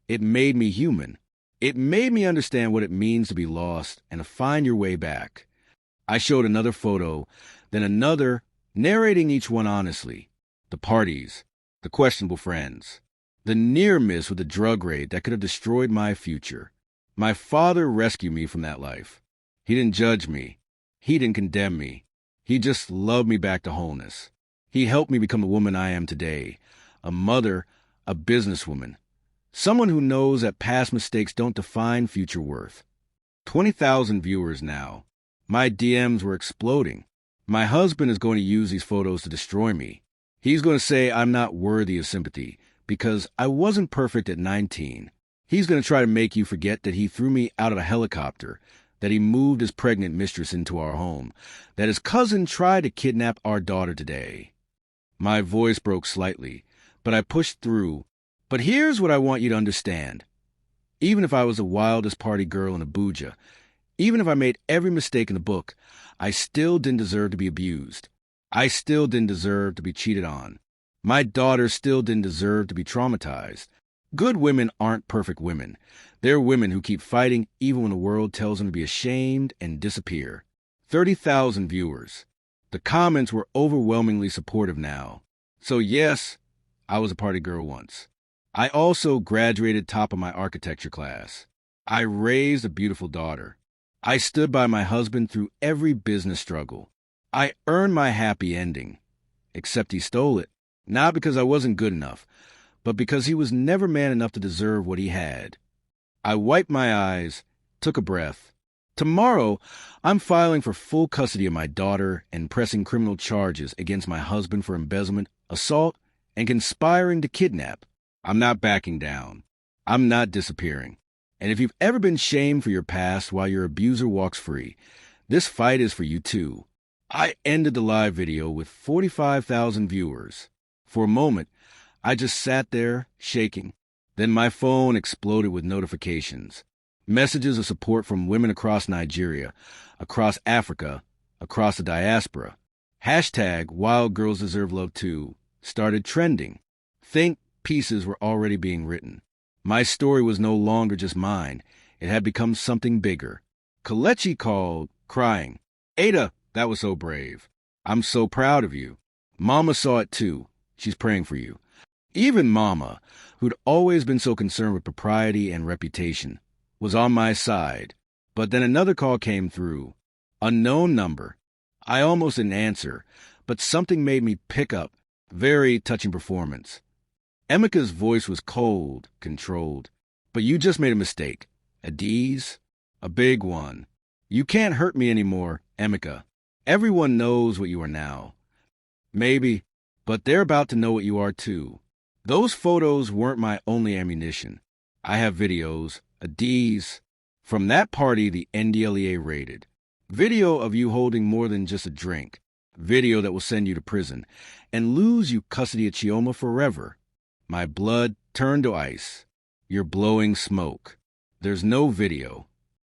it made me human. It made me understand what it means to be lost and to find your way back. I showed another photo, then another, narrating each one honestly. The parties, the questionable friends, the near miss with the drug raid that could have destroyed my future. My father rescued me from that life. He didn't judge me. He didn't condemn me. He just loved me back to wholeness. He helped me become the woman I am today, a mother, a businesswoman, someone who knows that past mistakes don't define future worth. 20,000 viewers now. My DMs were exploding. My husband is going to use these photos to destroy me. He's going to say I'm not worthy of sympathy because I wasn't perfect at 19. He's going to try to make you forget that he threw me out of a helicopter, that he moved his pregnant mistress into our home, that his cousin tried to kidnap our daughter today. My voice broke slightly, but I pushed through. But here's what I want you to understand. Even if I was the wildest party girl in Abuja, even if I made every mistake in the book, I still didn't deserve to be abused. I still didn't deserve to be cheated on. My daughter still didn't deserve to be traumatized. Good women aren't perfect women. They're women who keep fighting even when the world tells them to be ashamed and disappear. 30,000 viewers. The comments were overwhelmingly supportive now. So yes, I was a party girl once. I also graduated top of my architecture class. I raised a beautiful daughter. I stood by my husband through every business struggle. I earned my happy ending. Except he stole it. Not because I wasn't good enough, but because he was never man enough to deserve what he had. I wiped my eyes, took a breath. Tomorrow, I'm filing for full custody of my daughter and pressing criminal charges against my husband for embezzlement, assault, and conspiring to kidnap. I'm not backing down. I'm not disappearing. And if you've ever been shamed for your past while your abuser walks free, this fight is for you too. I ended the live video with 45,000 viewers. For a moment, I just sat there, shaking. Then my phone exploded with notifications. Messages of support from women across Nigeria, across Africa, across the diaspora. Hashtag Wild Girls Deserve Love Too started trending. Think pieces were already being written. My story was no longer just mine. It had become something bigger. Kelechi called, crying, "Ada, that was so brave. I'm so proud of you." Mama saw it too. She's praying for you. Even Mama, who'd always been so concerned with propriety and reputation, was on my side. But then another call came through. Unknown number. I almost didn't answer, but something made me pick up. Very touching performance. Emeka's voice was cold, controlled. "But you just made a mistake. Adaeze? A big one. You can't hurt me anymore, Emeka. Everyone knows what you are now. Maybe, but they're about to know what you are too. Those photos weren't my only ammunition. I have videos, Adaeze, from that party the NDLEA raided. Video of you holding more than just a drink. Video that will send you to prison and lose you custody at Chioma forever. My blood turned to ice. You're blowing smoke. There's no video.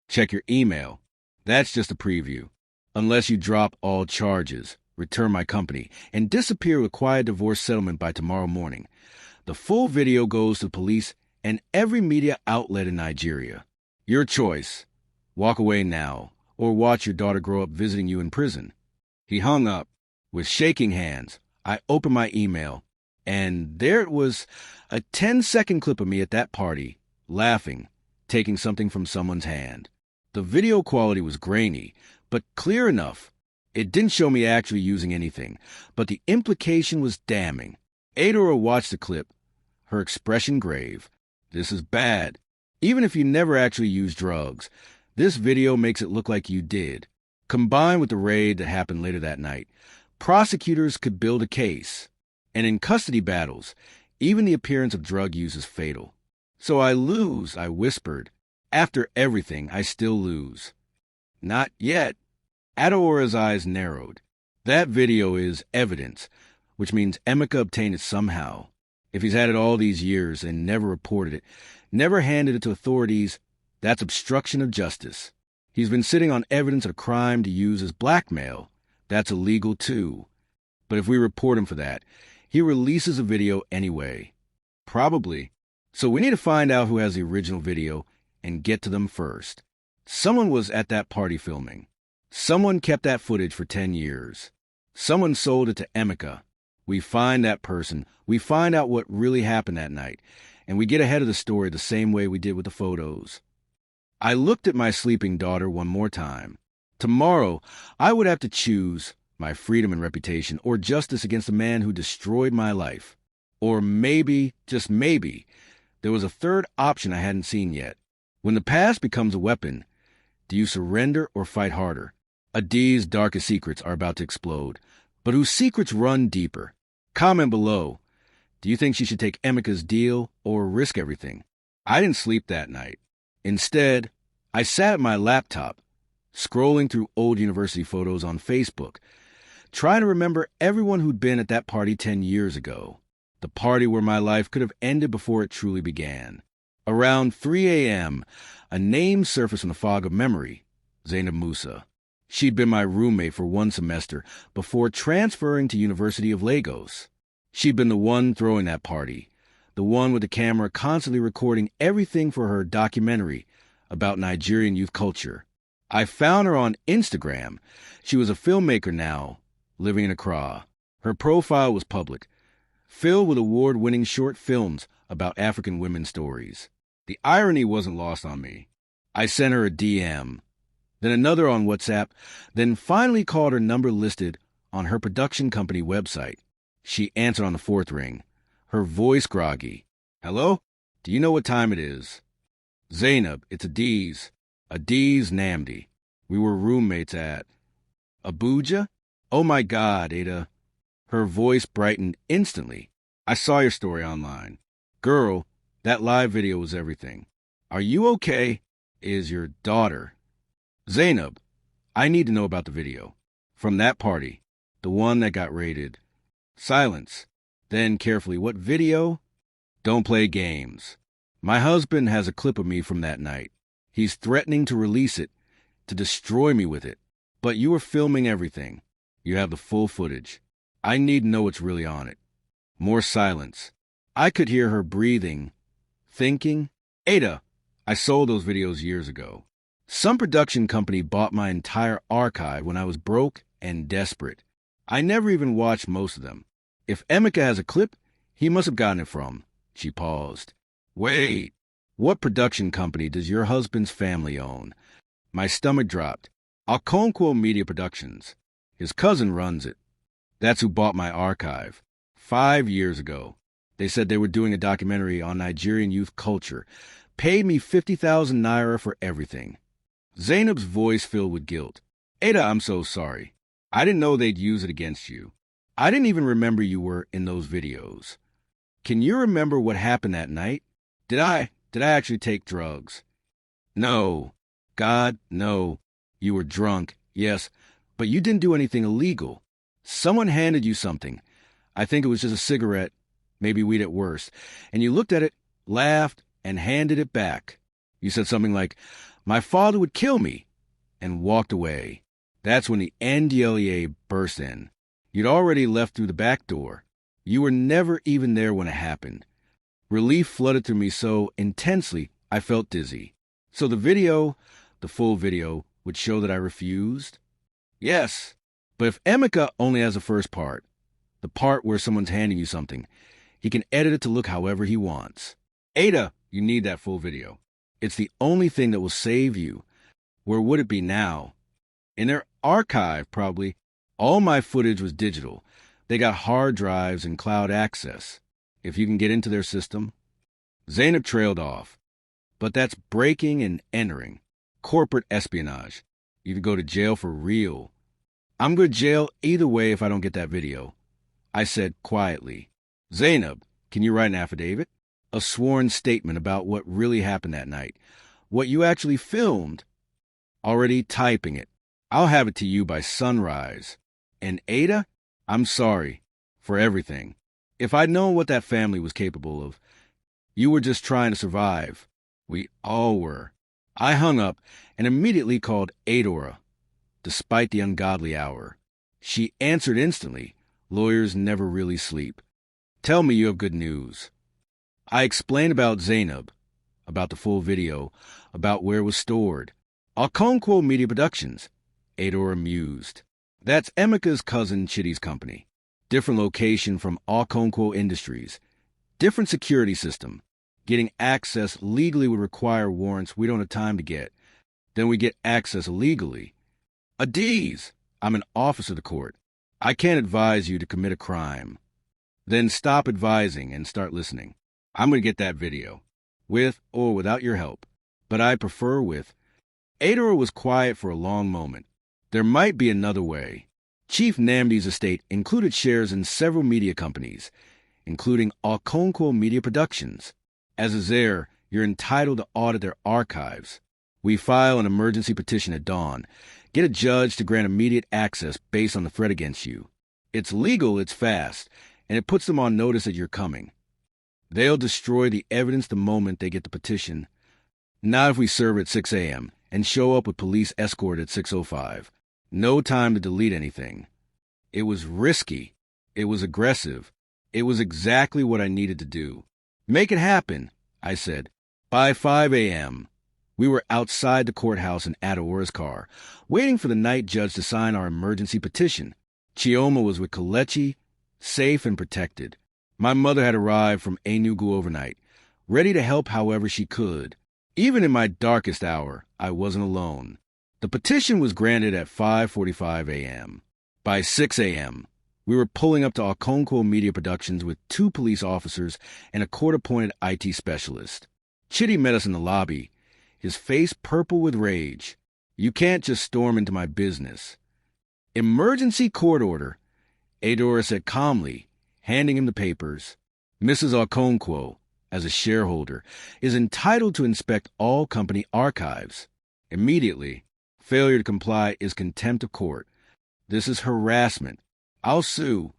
Check your email. That's just a preview. Unless you drop all charges, return my company, and disappear with quiet divorce settlement by tomorrow morning. The full video goes to the police and every media outlet in Nigeria. Your choice. Walk away now, or watch your daughter grow up visiting you in prison." He hung up. With shaking hands, I opened my email, and there it was, a 10-second clip of me at that party, laughing, taking something from someone's hand. The video quality was grainy, but clear enough. It didn't show me actually using anything, but the implication was damning. Adora watched the clip, her expression grave. This is bad. Even if you never actually used drugs, this video makes it look like you did. Combined with the raid that happened later that night, prosecutors could build a case. And in custody battles, even the appearance of drug use is fatal. "So I lose," I whispered. "After everything, I still lose." "Not yet." Adeora's eyes narrowed. "That video is evidence, which means Emeka obtained it somehow. If he's had it all these years and never reported it, never handed it to authorities, that's obstruction of justice. He's been sitting on evidence of a crime to use as blackmail. That's illegal too. But if we report him for that, he releases a video anyway. Probably. So we need to find out who has the original video and get to them first. Someone was at that party filming. Someone kept that footage for 10 years. Someone sold it to Emeka. We find that person. We find out what really happened that night. And we get ahead of the story the same way we did with the photos. I looked at my sleeping daughter one more time. Tomorrow, I would have to choose my freedom and reputation or justice against a man who destroyed my life. Or maybe, just maybe, there was a third option I hadn't seen yet. When the past becomes a weapon, do you surrender or fight harder? Adaeze's darkest secrets are about to explode, but whose secrets run deeper? Comment below. Do you think she should take Emeka's deal or risk everything? I didn't sleep that night. Instead, I sat at my laptop, scrolling through old university photos on Facebook, trying to remember everyone who'd been at that party 10 years ago. The party where my life could have ended before it truly began. Around 3 a.m., a name surfaced from the fog of memory, Zainab Musa. She'd been my roommate for one semester before transferring to University of Lagos. She'd been the one throwing that party, the one with the camera constantly recording everything for her documentary about Nigerian youth culture. I found her on Instagram. She was a filmmaker now, living in Accra. Her profile was public, filled with award-winning short films about African women's stories. The irony wasn't lost on me. I sent her a DM, then another on WhatsApp, then finally called her number listed on her production company website. She answered on the fourth ring, her voice groggy. "Hello? Do you know what time it is?" "Zainab, it's Adaeze. Adaeze Namdi. We were roommates at..." "Abuja? Oh my God, Ada." Her voice brightened instantly. "I saw your story online. Girl, That live video was everything. Are you okay? Is your daughter? Zainab, I need to know about the video. From that party. The one that got raided. Silence. Then carefully, what video? Don't play games. My husband has a clip of me from that night. He's threatening to release it, to destroy me with it. But you were filming everything. You have the full footage. I need to know what's really on it. More silence. I could hear her breathing, thinking. Ada, I sold those videos years ago. Some production company bought my entire archive when I was broke and desperate. I never even watched most of them. If Emeka has a clip, he must have gotten it from. She paused. Wait, what production company does your husband's family own? My stomach dropped. Okonkwo Media Productions. His cousin runs it. That's who bought my archive. 5 years ago. They said they were doing a documentary on Nigerian youth culture. Paid me 50,000 naira for everything. Zainab's voice filled with guilt. Ada, I'm so sorry. I didn't know they'd use it against you. I didn't even remember you were in those videos. Can you remember what happened that night? Did I actually take drugs? No. God, no. You were drunk, yes, but you didn't do anything illegal. Someone handed you something. I think it was just a cigarette, maybe weed at worst, and you looked at it, laughed, and handed it back. You said something like, my father would kill me, and walked away. That's when the NDLEA burst in. You'd already left through the back door. You were never even there when it happened. Relief flooded through me so intensely I felt dizzy. So the video, the full video, would show that I refused? Yes, but if Emeka only has the first part, the part where someone's handing you something, he can edit it to look however he wants. Ada, you need that full video. It's the only thing that will save you. Where would it be now? In their archive, probably. All my footage was digital. They got hard drives and cloud access. If you can get into their system. Zainab trailed off. But that's breaking and entering. Corporate espionage. You could go to jail for real. I'm going to jail either way if I don't get that video. I said quietly, Zainab, can you write an affidavit? A sworn statement about what really happened that night. What you actually filmed. Already typing it. I'll have it to you by sunrise. And Ada, I'm sorry for everything. If I'd known what that family was capable of, you were just trying to survive. We all were. I hung up and immediately called Adora, despite the ungodly hour. She answered instantly. Lawyers never really sleep. Tell me you have good news. I explained about Zainab, about the full video, about where it was stored. Okonkwo Media Productions. Adora mused. That's Emeka's cousin Chidi's company. Different location from Okonkwo Industries. Different security system. Getting access legally would require warrants we don't have time to get. Then we get access illegally. Adaeze, I'm an officer of the court. I can't advise you to commit a crime. Then stop advising and start listening. I'm going to get that video. With or without your help. But I prefer with. Adora was quiet for a long moment. There might be another way. Chief Namdi's estate included shares in several media companies, including Okonkwo Media Productions. As a heir, you're entitled to audit their archives. We file an emergency petition at dawn. Get a judge to grant immediate access based on the threat against you. It's legal, it's fast, and it puts them on notice that you're coming. They'll destroy the evidence the moment they get the petition. Not if we serve at 6 a.m. and show up with police escort at 6:05. No time to delete anything. It was risky. It was aggressive. It was exactly what I needed to do. Make it happen, I said. By 5 a.m. We were outside the courthouse in Adaora's car, waiting for the night judge to sign our emergency petition. Chioma was with Kelechi, safe and protected. My mother had arrived from Enugu overnight, ready to help however she could. Even in my darkest hour, I wasn't alone. The petition was granted at 5:45 a.m. By 6 a.m., we were pulling up to Okonkwo Media Productions with 2 police officers and a court-appointed IT specialist. Chidi met us in the lobby, his face purple with rage. You can't just storm into my business. Emergency court order, Adora said calmly, handing him the papers. Mrs. Okonkwo, as a shareholder, is entitled to inspect all company archives. Immediately, failure to comply is contempt of court. This is harassment. I'll sue.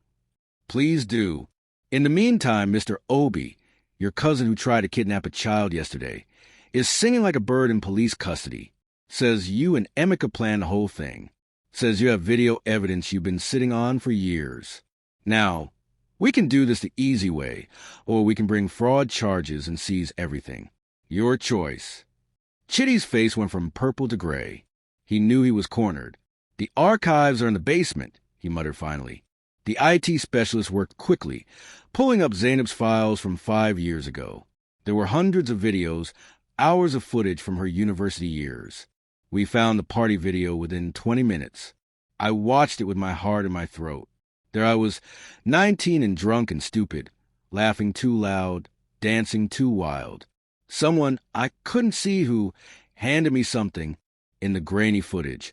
Please do. In the meantime, Mr. Obi, your cousin who tried to kidnap a child yesterday, is singing like a bird in police custody. Says you and Emeka planned the whole thing. Says you have video evidence you've been sitting on for years. Now, we can do this the easy way, or we can bring fraud charges and seize everything. Your choice. Chitty's face went from purple to gray. He knew he was cornered. The archives are in the basement, he muttered finally. The IT specialist worked quickly, pulling up Zainab's files from 5 years ago. There were hundreds of videos, hours of footage from her university years. We found the party video within 20 minutes. I watched it with my heart in my throat. There I was, 19 and drunk and stupid, laughing too loud, dancing too wild. Someone I couldn't see who handed me something in the grainy footage.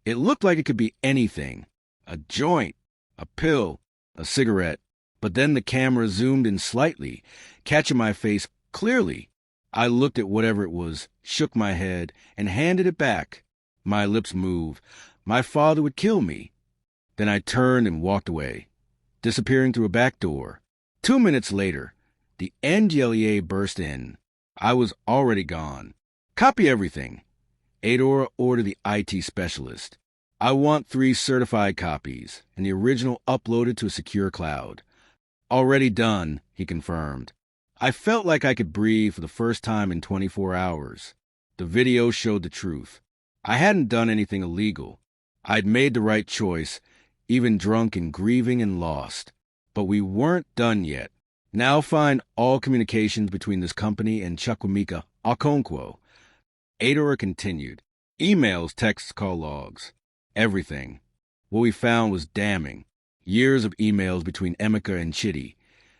It looked like it could be anything. A joint, a pill, a cigarette. But then the camera zoomed in slightly, catching my face clearly. I looked at whatever it was, shook my head, and handed it back. My lips moved. My father would kill me. Then I turned and walked away, disappearing through a back door. 2 minutes later, the NGLEA burst in. I was already gone. Copy everything. Adaeze ordered the IT specialist. I want 3 certified copies, and the original uploaded to a secure cloud. Already done, he confirmed. I felt like I could breathe for the first time in 24 hours. The video showed the truth. I hadn't done anything illegal. I'd made the right choice, even drunk and grieving and lost. But we weren't done yet. Now find all communications between this company and Chukwuemeka Okonkwo. Adaeze continued. Emails, texts, call logs. Everything. What we found was damning. Years of emails between Emeka and Chitty,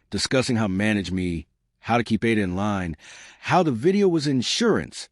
discussing how to manage me, how to keep Ada in line, how the video was insurance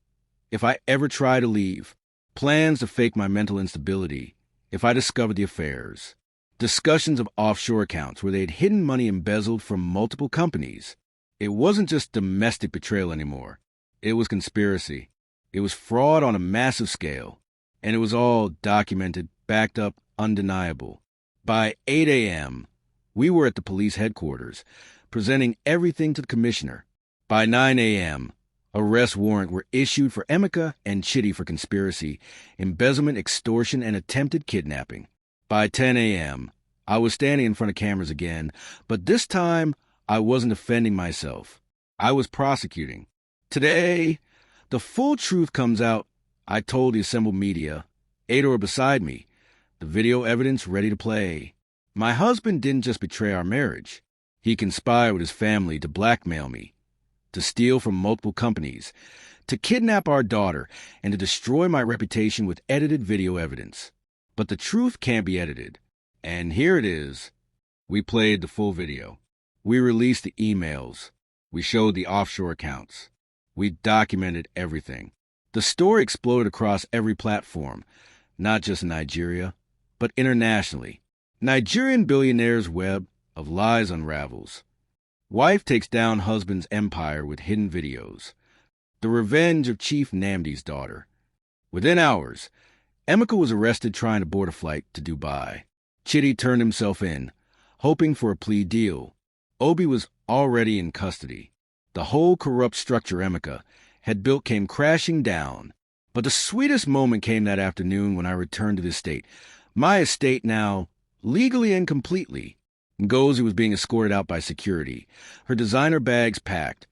if I ever try to leave, plans to fake my mental instability if I discovered the affairs, discussions of offshore accounts where they'd hidden money embezzled from multiple companies. It wasn't just domestic betrayal anymore. It was conspiracy. It was fraud on a massive scale. And it was all documented, backed up, undeniable. By 8 a.m., we were at the police headquarters, presenting everything to the commissioner. By 9 a.m., arrest warrants were issued for Emeka and Chitty for conspiracy, embezzlement, extortion, and attempted kidnapping. By 10 a.m., I was standing in front of cameras again, but this time I wasn't defending myself. I was prosecuting. Today, the full truth comes out. I told the assembled media, Adaeze beside me, the video evidence ready to play. My husband didn't just betray our marriage. He conspired with his family to blackmail me, to steal from multiple companies, to kidnap our daughter, and to destroy my reputation with edited video evidence. But the truth can't be edited. And here it is. We played the full video. We released the emails. We showed the offshore accounts. We documented everything. The story exploded across every platform, not just in Nigeria, but internationally. Nigerian billionaire's web of lies unravels. Wife takes down husband's empire with hidden videos. The revenge of Chief Namdi's daughter. Within hours, Emeka was arrested trying to board a flight to Dubai. Chitty turned himself in, hoping for a plea deal. Obi was already in custody. The whole corrupt structure Emeka had built came crashing down. But the sweetest moment came that afternoon when I returned to the estate. My estate now, legally and completely. Ngozi was being escorted out by security, her designer bags packed,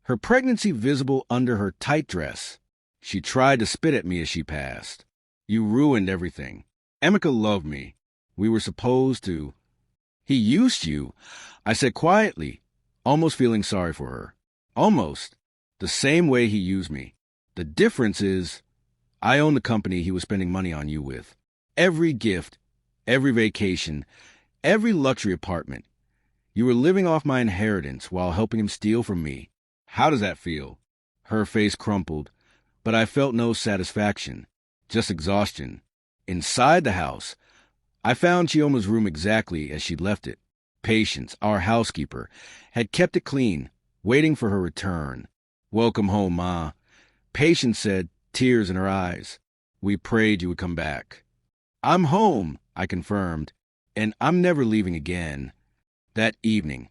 her pregnancy visible under her tight dress. She tried to spit at me as she passed. You ruined everything. Emeka loved me. We were supposed to. He used you, I said quietly, almost feeling sorry for her. Almost. The same way he used me. The difference is, I own the company he was spending money on you with. Every gift, every vacation, every luxury apartment. You were living off my inheritance while helping him steal from me. How does that feel? Her face crumpled, but I felt no satisfaction, just exhaustion. Inside the house, I found Chioma's room exactly as she'd left it. Patience, our housekeeper, had kept it clean, waiting for her return. "Welcome home, Ma." Patience said, tears in her eyes. "We prayed you would come back." "I'm home," I confirmed, "and I'm never leaving again." That evening,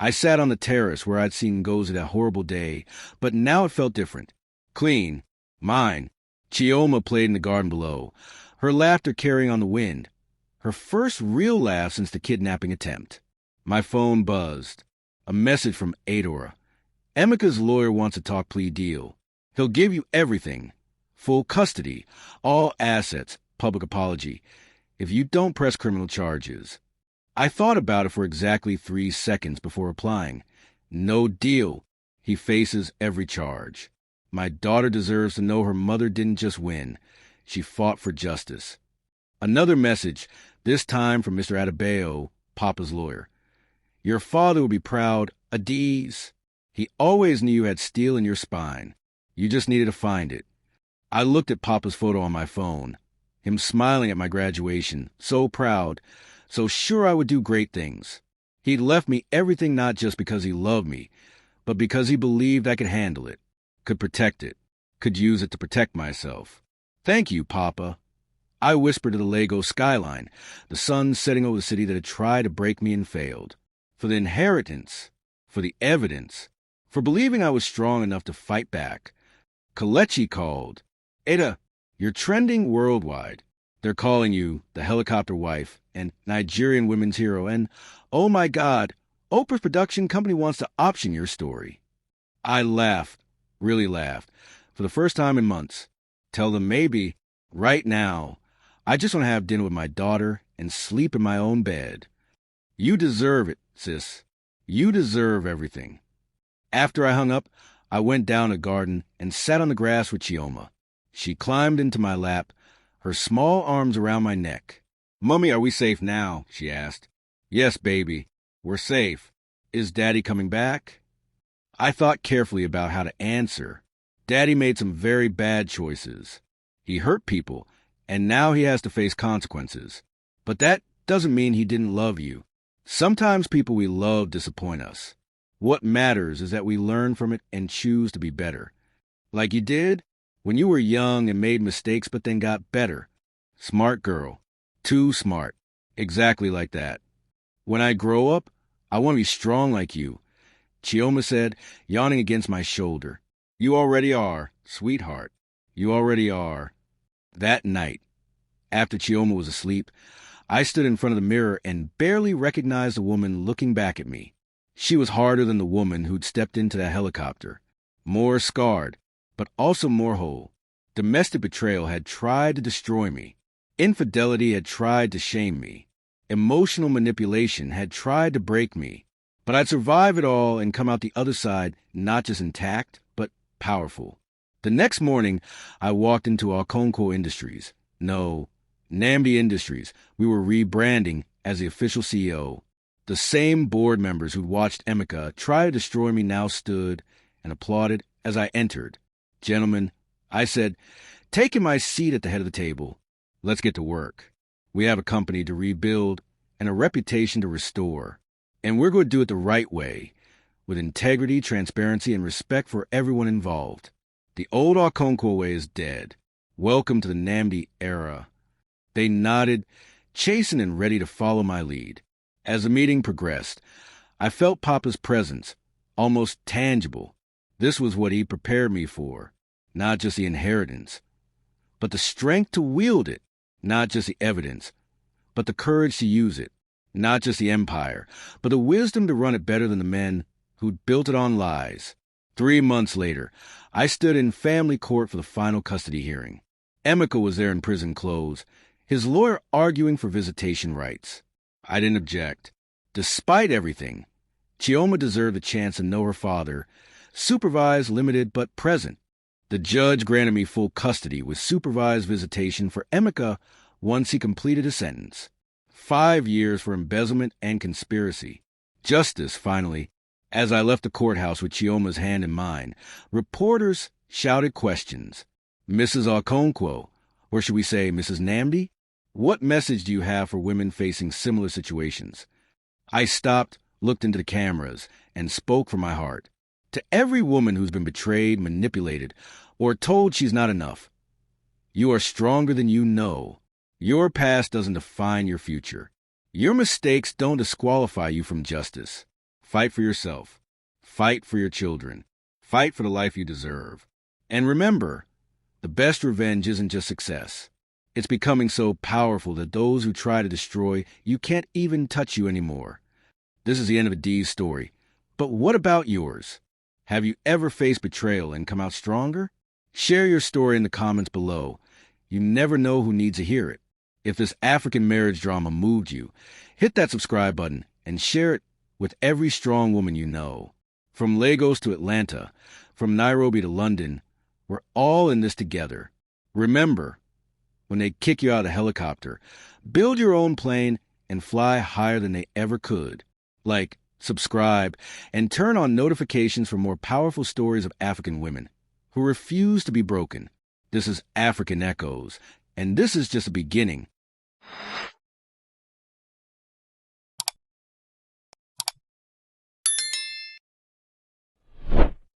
I sat on the terrace where I'd seen Goza that horrible day, but now it felt different. Clean. Mine. Chioma played in the garden below, her laughter carrying on the wind. Her first real laugh since the kidnapping attempt. My phone buzzed. A message from Adora. "Emika's lawyer wants a talk plea deal. He'll give you everything. Full custody, all assets, public apology, if you don't press criminal charges." I thought about it for exactly 3 seconds before replying. "No deal. He faces every charge. My daughter deserves to know her mother didn't just win. She fought for justice." Another message, this time from Mr. Adebayo, Papa's lawyer. "Your father will be proud, Adaeze. He always knew you had steel in your spine. You just needed to find it." I looked at Papa's photo on my phone. Him smiling at my graduation, so proud, so sure I would do great things. He'd left me everything not just because he loved me, but because he believed I could handle it, could protect it, could use it to protect myself. "Thank you, Papa." I whispered to the Lagos skyline, the sun setting over the city that had tried to break me and failed. For the inheritance, for the evidence, for believing I was strong enough to fight back. Kelechi called. "Ada, you're trending worldwide. They're calling you the helicopter wife and Nigerian women's hero, and, oh my God, Oprah's production company wants to option your story." I laughed, really laughed, for the first time in months. Tell them maybe, right now, I just want to have dinner with my daughter and sleep in my own bed. You deserve it, sis. You deserve everything. After I hung up, I went down a garden and sat on the grass with Chioma. She climbed into my lap, her small arms around my neck. "Mummy, are we safe now?" she asked. "Yes, baby. We're safe. Is Daddy coming back?" I thought carefully about how to answer. Daddy made some very bad choices. He hurt people, and now he has to face consequences. But that doesn't mean he didn't love you. Sometimes people we love disappoint us. What matters is that we learn from it and choose to be better. Like you did when you were young and made mistakes but then got better. Smart girl. Too smart. Exactly like that. "When I grow up, I want to be strong like you," Chioma said, yawning against my shoulder. "You already are, sweetheart. You already are." That night, after Chioma was asleep, I stood in front of the mirror and barely recognized the woman looking back at me. She was harder than the woman who'd stepped into that helicopter. More scarred, but also more whole. Domestic betrayal had tried to destroy me. Infidelity had tried to shame me. Emotional manipulation had tried to break me. But I'd survive it all and come out the other side not just intact, but powerful. The next morning, I walked into Okonkwo Industries. No, Namdi Industries. We were rebranding as the official CEO. The same board members who'd watched Emika try to destroy me now stood and applauded as I entered. "Gentlemen," I said, taking my seat at the head of the table, "let's get to work. We have a company to rebuild and a reputation to restore. And we're going to do it the right way, with integrity, transparency, and respect for everyone involved. The old Okonkwo way is dead. Welcome to the Namdi era." They nodded, chastened and ready to follow my lead. As the meeting progressed, I felt Papa's presence, almost tangible. This was what he prepared me for, not just the inheritance, but the strength to wield it, not just the evidence, but the courage to use it, not just the empire, but the wisdom to run it better than the men who'd built it on lies. 3 months later, I stood in family court for the final custody hearing. Emika was there in prison clothes, his lawyer arguing for visitation rights. I didn't object. Despite everything, Chioma deserved a chance to know her father, supervised, limited, but present. The judge granted me full custody with supervised visitation for Emika once he completed his sentence. 5 years for embezzlement and conspiracy. Justice, finally. As I left the courthouse with Chioma's hand in mine, reporters shouted questions. "Mrs. Okonkwo, or should we say Mrs. Namdi? What message do you have for women facing similar situations?" I stopped, looked into the cameras, and spoke from my heart. To every woman who's been betrayed, manipulated, or told she's not enough, you are stronger than you know. Your past doesn't define your future. Your mistakes don't disqualify you from justice. Fight for yourself. Fight for your children. Fight for the life you deserve. And remember, the best revenge isn't just success. It's becoming so powerful that those who try to destroy you can't even touch you anymore. This is the end of Adaeze's story. But what about yours? Have you ever faced betrayal and come out stronger? Share your story in the comments below. You never know who needs to hear it. If this African marriage drama moved you, hit that subscribe button and share it with every strong woman you know. From Lagos to Atlanta, from Nairobi to London, we're all in this together. Remember, when they kick you out of the helicopter, build your own plane and fly higher than they ever could. Like, subscribe, and turn on notifications for more powerful stories of African women who refuse to be broken. This is African Echoes, and this is just a beginning